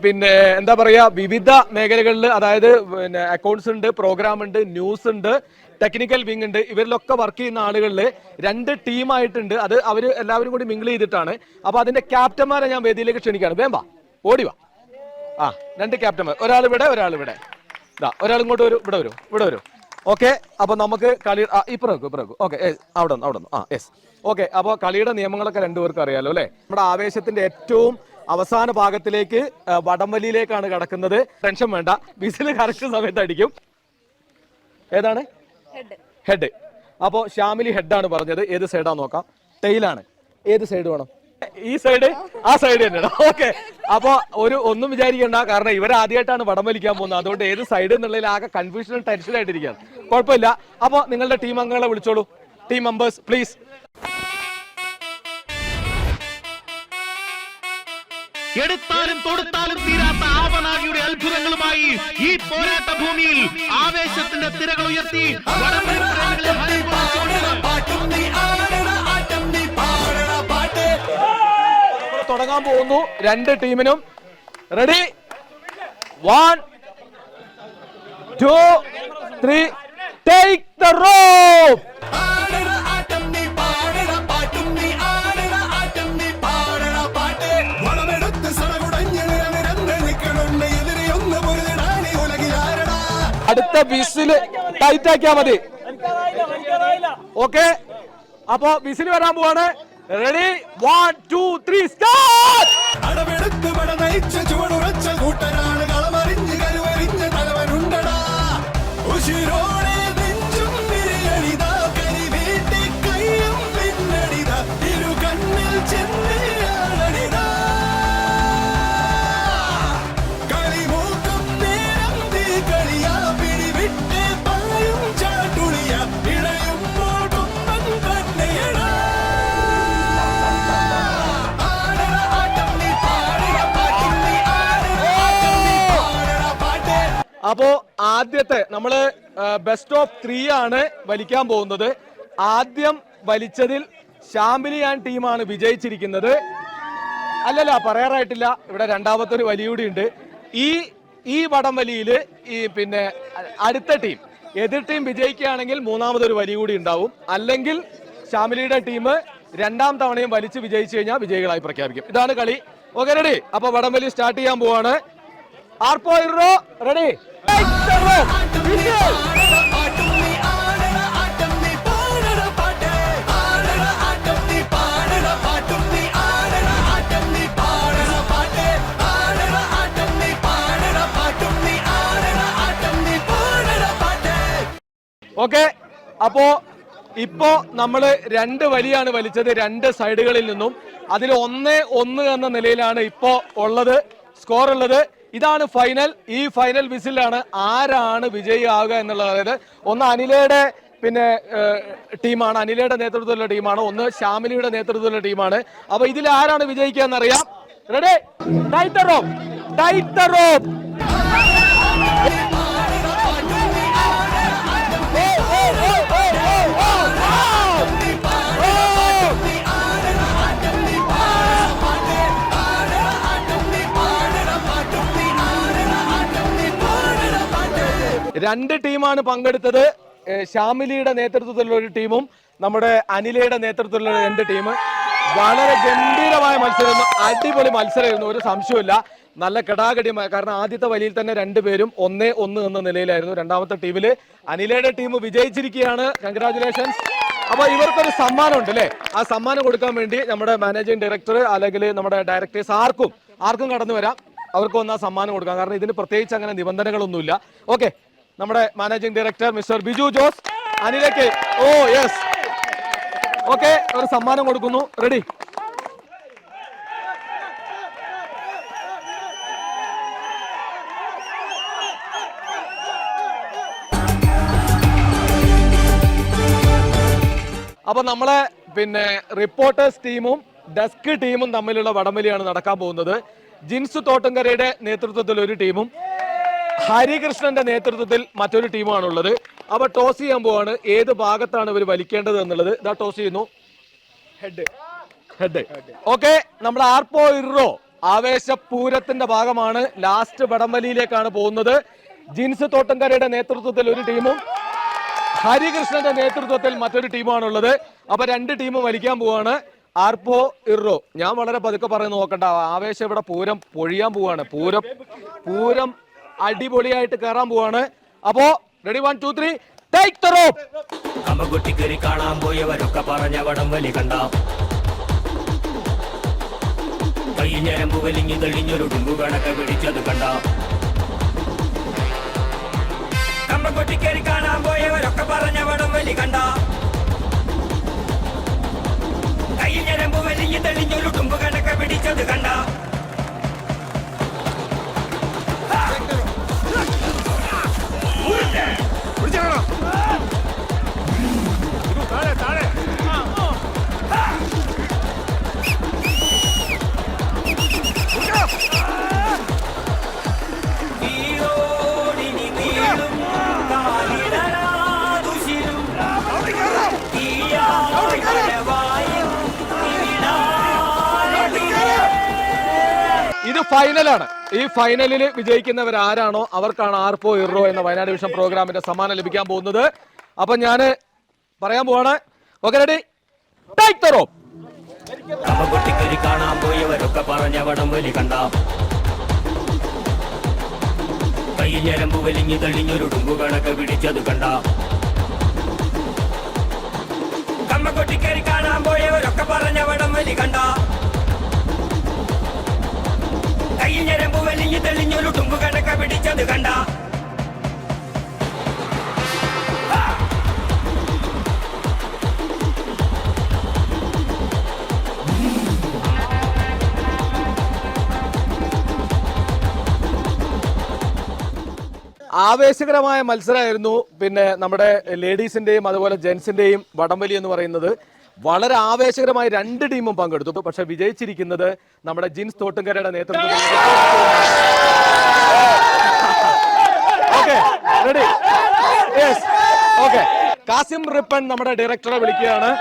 പിന്നെ എന്താ പറയാ, വിവിധ മേഖലകളിൽ, അതായത് പിന്നെ അക്കൗണ്ട്സ് ഉണ്ട്, പ്രോഗ്രാം ഉണ്ട്, ന്യൂസ് ഉണ്ട്, ടെക്നിക്കൽ വിങ് ഉണ്ട്. ഇവരിലൊക്കെ വർക്ക് ചെയ്യുന്ന ആളുകളിൽ 2 ടീമായിട്ടുണ്ട്. അത് അവർ എല്ലാവരും കൂടി മിങ്കിൾ ചെയ്തിട്ടാണ്. അപ്പൊ അതിന്റെ ക്യാപ്റ്റന്മാരെ ഞാൻ വേദിയിലേക്ക് ക്ഷണിക്കുകയാണ്. വേമ്പാ, ഓടിവാ. 2 ക്യാപ്റ്റന്മാർ, ഒരാളിവിടെ ഒരാളിവിടെ. ഒരാൾ ഇങ്ങോട്ട് വരും, ഇവിടെ വരും. ഓക്കെ, അപ്പൊ നമുക്ക് കളി ഇപ്പുറം. ഓക്കെ, അവിടെ നിന്ന് യെസ്. ഓക്കെ, അപ്പോൾ കളിയുടെ നിയമങ്ങളൊക്കെ 2 പേർക്ക് അറിയാലോ അല്ലേ? നമ്മുടെ ആവേശത്തിന്റെ ഏറ്റവും അവസാന ഭാഗത്തിലേക്ക് വടംവലിയിലേക്കാണ് കടക്കുന്നത്. ടെൻഷൻ വേണ്ട, വിസിൽ കറക്റ്റ് സമയത്ത് അടിക്കും. ഏതാണ്? ഹെഡ്. അപ്പോൾ ഷാമിലി ഹെഡാണ് പറഞ്ഞത്. ഏത് സൈഡാന്ന് നോക്കാം. ടെയിലാണ്. ഏത് സൈഡ് വേണം? ഈ സൈഡ്, ആ സൈഡ് തന്നെയാണ്. ഓക്കെ, അപ്പോൾ ഒന്നും വിചാരിക്കേണ്ട, കാരണം ഇവർ ആദ്യമായിട്ടാണ് വടം വലിക്കാൻ പോകുന്നത്. അതുകൊണ്ട് ഏത് സൈഡ് എന്നുള്ളതിൽ ആകെ കൺഫ്യൂഷനും ടെൻഷനായിട്ടിരിക്കുകയാണ്. കുഴപ്പമില്ല. അപ്പോൾ നിങ്ങളുടെ ടീം അംഗങ്ങളെ വിളിച്ചോളൂ. Team members please. എടുത്താലും തൊടുത്താലും തീരാത്ത ആവനാഴിയുടെ അത്ഭുതങ്ങളുമായി ഈ പോരാട്ട ഭൂമിയിൽ ആവേശത്തിന്റെ തിരകൾ ഉയർത്തി തുടങ്ങാൻ പോകുന്നു. 2 ടീമിനും റെഡി. 1 2 3 take the rope. അടുത്ത വിസില് ടൈറ്റ് ആക്കിയാ മതി. ഓക്കെ, അപ്പൊ വിസിൽ വരാൻ പോവാണ്. Ready 1 2 3 start. അപ്പോ ആദ്യത്തെ നമ്മള് ബെസ്റ്റ് ഓഫ് 3 ആണ് വലിക്കാൻ പോകുന്നത്. ആദ്യം വലിച്ചതിൽ ഷാമിലി ആൻഡ് ടീമാണ് വിജയിച്ചിരിക്കുന്നത്. അല്ലല്ല, പറയാറായിട്ടില്ല. ഇവിടെ രണ്ടാമത്തെ ഒരു വലി കൂടി ഉണ്ട്. ഈ വടംവലിയിൽ പിന്നെ അടുത്ത ടീം, എതിർ ടീം വിജയിക്കുകയാണെങ്കിൽ മൂന്നാമതൊരു വലി കൂടി ഉണ്ടാവും. അല്ലെങ്കിൽ ഷാമിലിയുടെ ടീം 2ാം തവണയും വലിച്ച് വിജയിച്ചു കഴിഞ്ഞാൽ വിജയികളായി പ്രഖ്യാപിക്കും. ഇതാണ് കളി. Okay, ready? അപ്പൊ വടംവലി സ്റ്റാർട്ട് ചെയ്യാൻ പോവാണ്. ആർപ്പോ ഇറോ റെഡി. ഓക്കെ, അപ്പോ ഇപ്പോ നമ്മള് 2 വലിയാണ് വലിച്ചത് 2 സൈഡുകളിൽ നിന്നും. അതിൽ 1-1 എന്ന നിലയിലാണ് ഇപ്പോ ഉള്ളത്, സ്കോർ ഉള്ളത്. ഇതാണ് ഫൈനൽ. ഈ ഫൈനൽ വിസിലാണ് ആരാണ് വിജയിയാവുക എന്നുള്ളത്. അതായത് ഒന്ന് അനിലയുടെ പിന്നെ ടീമാണ്, അനിലയുടെ നേതൃത്വത്തിലുള്ള ടീമാണ്. ഒന്ന് ഷാമിലിയുടെ നേതൃത്വത്തിലുള്ള ടീമാണ്. അപ്പൊ ഇതിൽ ആരാണ് വിജയിക്കുക എന്നറിയാം. Ready? Tight the rope, tight the rope. രണ്ട് ടീമാണ് പങ്കെടുത്തത്. ഷാമിലിയുടെ നേതൃത്വത്തിലുള്ള ഒരു ടീമും നമ്മുടെ അനിലയുടെ നേതൃത്വത്തിലുള്ള 2 ടീം. വളരെ ഗംഭീരമായ മത്സരമായിരുന്നു, അടിപൊളി മത്സരമായിരുന്നു, ഒരു സംശയമില്ല. നല്ല കടാകടിയുമായ, കാരണം ആദ്യത്തെ വലിയിൽ തന്നെ 2 പേരും 1-1 എന്ന നിലയിലായിരുന്നു. രണ്ടാമത്തെ ടീമില് അനിലയുടെ ടീം വിജയിച്ചിരിക്കുകയാണ്. കൺഗ്രാറ്റുലേഷൻസ്. അപ്പൊ ഇവർക്കൊരു സമ്മാനം ഉണ്ട് അല്ലേ? ആ സമ്മാനം കൊടുക്കാൻ വേണ്ടി നമ്മുടെ മാനേജിംഗ് ഡയറക്ടർ അല്ലെങ്കിൽ നമ്മുടെ ഡയറക്ടേഴ്സ് ആർക്കും കടന്നു വരാം. അവർക്കൊന്ന് ആ സമ്മാനം കൊടുക്കാം. കാരണം ഇതിന് പ്രത്യേകിച്ച് അങ്ങനെ നിബന്ധനകളൊന്നുമില്ല. ഓക്കെ, നമ്മുടെ managing director mister Biju Jose അനിലേക്ക്, ഓ യെസ്, ഓക്കെ, ഒരു സമ്മാനം കൊടുക്കുന്നു. റെഡി? അപ്പൊ നമ്മളെ പിന്നെ റിപ്പോർട്ടേഴ്സ് ടീമും ഡെസ്ക് ടീമും തമ്മിലുള്ള വടംവലിയാണ് നടക്കാൻ പോകുന്നത്. ജിൻസ് തോട്ടുംകരയുടെ നേതൃത്വത്തിൽ ഒരു ടീമും ഹരികൃഷ്ണന്റെ നേതൃത്വത്തിൽ മറ്റൊരു ടീമാണുള്ളത്. അപ്പൊ ടോസ് ചെയ്യാൻ പോവാണ്. ഏത് ഭാഗത്താണ് ഇവർ വലിക്കേണ്ടത് എന്നുള്ളത്. ഇതാ ടോസ് ചെയ്യുന്നു. ഹെഡ്. ഓക്കെ, നമ്മുടെ ആർപ്പോ ഇറോ ആവേശപൂരത്തിന്റെ ഭാഗമാണ്. ലാസ്റ്റ് വടംവലിയിലേക്കാണ് പോകുന്നത്. ജിൻസ് തോട്ടുംകരയുടെ നേതൃത്വത്തിൽ ഒരു ടീമും ഹരികൃഷ്ണന്റെ നേതൃത്വത്തിൽ മറ്റൊരു ടീമാണുള്ളത്. അപ്പൊ 2 ടീമും വലിക്കാൻ പോവാണ്. ആർപ്പോ ഇറോ. ഞാൻ വളരെ പതുക്കെ പറയുന്നത് നോക്കണ്ട, ആവേശം ഇവിടെ പൂരം പൊഴിയാൻ പോവാണ്. പൂരം അടിപൊളിയായിട്ട് കയറാൻ പോവാണ്. അപ്പോ റെഡി 1 2 3 ടേക്ക് ദ റോപ്പ്. കമ്പകുട്ടിക്കരി കാണാൻ പോയവരൊക്കെ പറഞ്ഞ വടംവലി കണ്ട കൈ ഞരമ്പ് വലിഞ്ഞു തെളിഞ്ഞൊരു ഡുമ്പു കണക്കെ പിടിച്ചത് കണ്ട കമ്പകുട്ടിക്കരി കാണാൻ പോയവരൊക്കെ പറഞ്ഞ വടംവലി കണ്ട കൈ ഞരമ്പ് വലിഞ്ഞു തെളിഞ്ഞൊരു ഡുമ്പു കണക്കെ പിടിച്ചത് കണ്ട ഇത് ഫൈനലാണ്. ഈ ഫൈനലിൽ വിജയിക്കുന്നവർ ആരാണോ അവർക്കാണ് ആർപ്പോ ഇറോ എന്ന വയനാട് വിഷൻ പ്രോഗ്രാമിന്റെ സമ്മാനം ലഭിക്കാൻ പോകുന്നത്. അപ്പൊ ഞാൻ പറയാൻ പോവാണ്. Okay, ready take the rope. കമ്പകുട്ടിക്കരി കാണാൻ പോയവരൊക്കെ പറഞ്ഞ വടംവലി കണ്ട കൈ ഞരമ്പ് വലിഞ്ഞു തെളിഞ്ഞൊരു ഡുമ്പു കണക്കെ പിടിച്ചത് കണ്ട കമ്പകുട്ടിക്കരി കാണാൻ പോയവരൊക്കെ പറഞ്ഞ വടംവലി കണ്ട കൈ ഞരമ്പ് വലിഞ്ഞു തെളിഞ്ഞൊരു ഡുമ്പു കണക്കെ പിടിച്ചത് കണ്ട ആവേശകരമായ മത്സരമായിരുന്നു. പിന്നെ നമ്മുടെ ലേഡീസിന്റെയും അതുപോലെ ജെന്റ്സിന്റെയും വടംവലി എന്ന് പറയുന്നത് വളരെ ആവേശകരമായി 2 ടീമും പങ്കെടുത്തു. പക്ഷെ വിജയിച്ചിരിക്കുന്നത് നമ്മുടെ ജിൻസ് തോട്ടുംകരയുടെ നേതൃത്വത്തിൽ. Okay, ready. Yes, okay. Kasim Rippon നമ്മുടെ ഡയറക്ടറെ വിളിക്കുകയാണ്.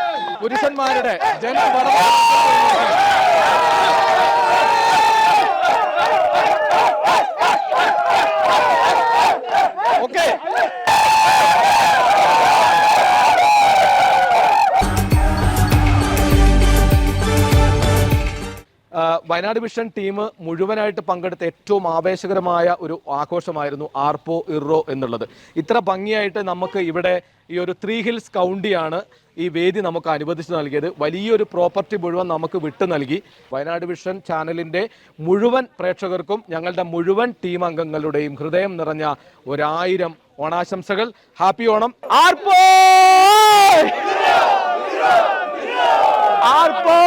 പുരുഷന്മാരുടെ ജെന്റ്സ് വടംവലി ഓക്കെ. വയനാട് വിഷൻ ടീം മുഴുവനായിട്ട് പങ്കെടുത്ത ഏറ്റവും ആവേശകരമായ ഒരു ആഘോഷമായിരുന്നു ആർപ്പോ ഇറോ എന്നുള്ളത്. ഇത്ര ഭംഗിയായിട്ട് നമുക്ക് ഇവിടെ ഈ ഒരു 3 ഹിൽസ് കൗണ്ടിയാണ് ഈ വേദി നമുക്ക് അനുവദിച്ചു നൽകിയത്. വലിയൊരു പ്രോപ്പർട്ടി മുഴുവൻ നമുക്ക് വിട്ടു നൽകി. വയനാട് വിഷൻ ചാനലിൻ്റെ മുഴുവൻ പ്രേക്ഷകർക്കും ഞങ്ങളുടെ മുഴുവൻ ടീം അംഗങ്ങളുടെയും ഹൃദയം നിറഞ്ഞ 1000 ഓണാശംസകൾ. ഹാപ്പി ഓണം. ആർപ്പോ ആർപ്പോ.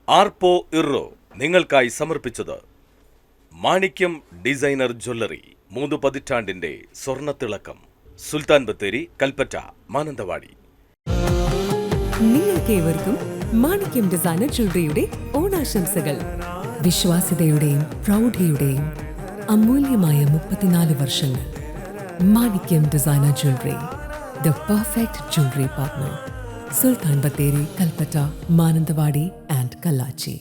ആർപ്പോ ഇറോ നിങ്ങൾക്കായി സമർപ്പിച്ചത് മാണിക്യം ഡിസൈനർ ജ്വല്ലറി. 3 പതിറ്റാണ്ടിന്റെ സ്വർണ്ണത്തിളക്കം. സുൽത്താൻ ബത്തേരി, കൽപ്പറ്റ, മാനന്തവാടി. നിങ്ങൾക്കേവർക്കും മാണിക്യം ഡിസൈനർ ജ്വല്ലറിയുടെ ഓണാശംസകൾ. വിശ്വാസ്യതയുടെയും പ്രൗഢിയുടെയും അമൂല്യമായ 34 വർഷങ്ങൾ. Manikyam designer jewellery, the perfect jewellery partner. Sultan Bathery, Kalpetta, Mananthavady and Kallachi.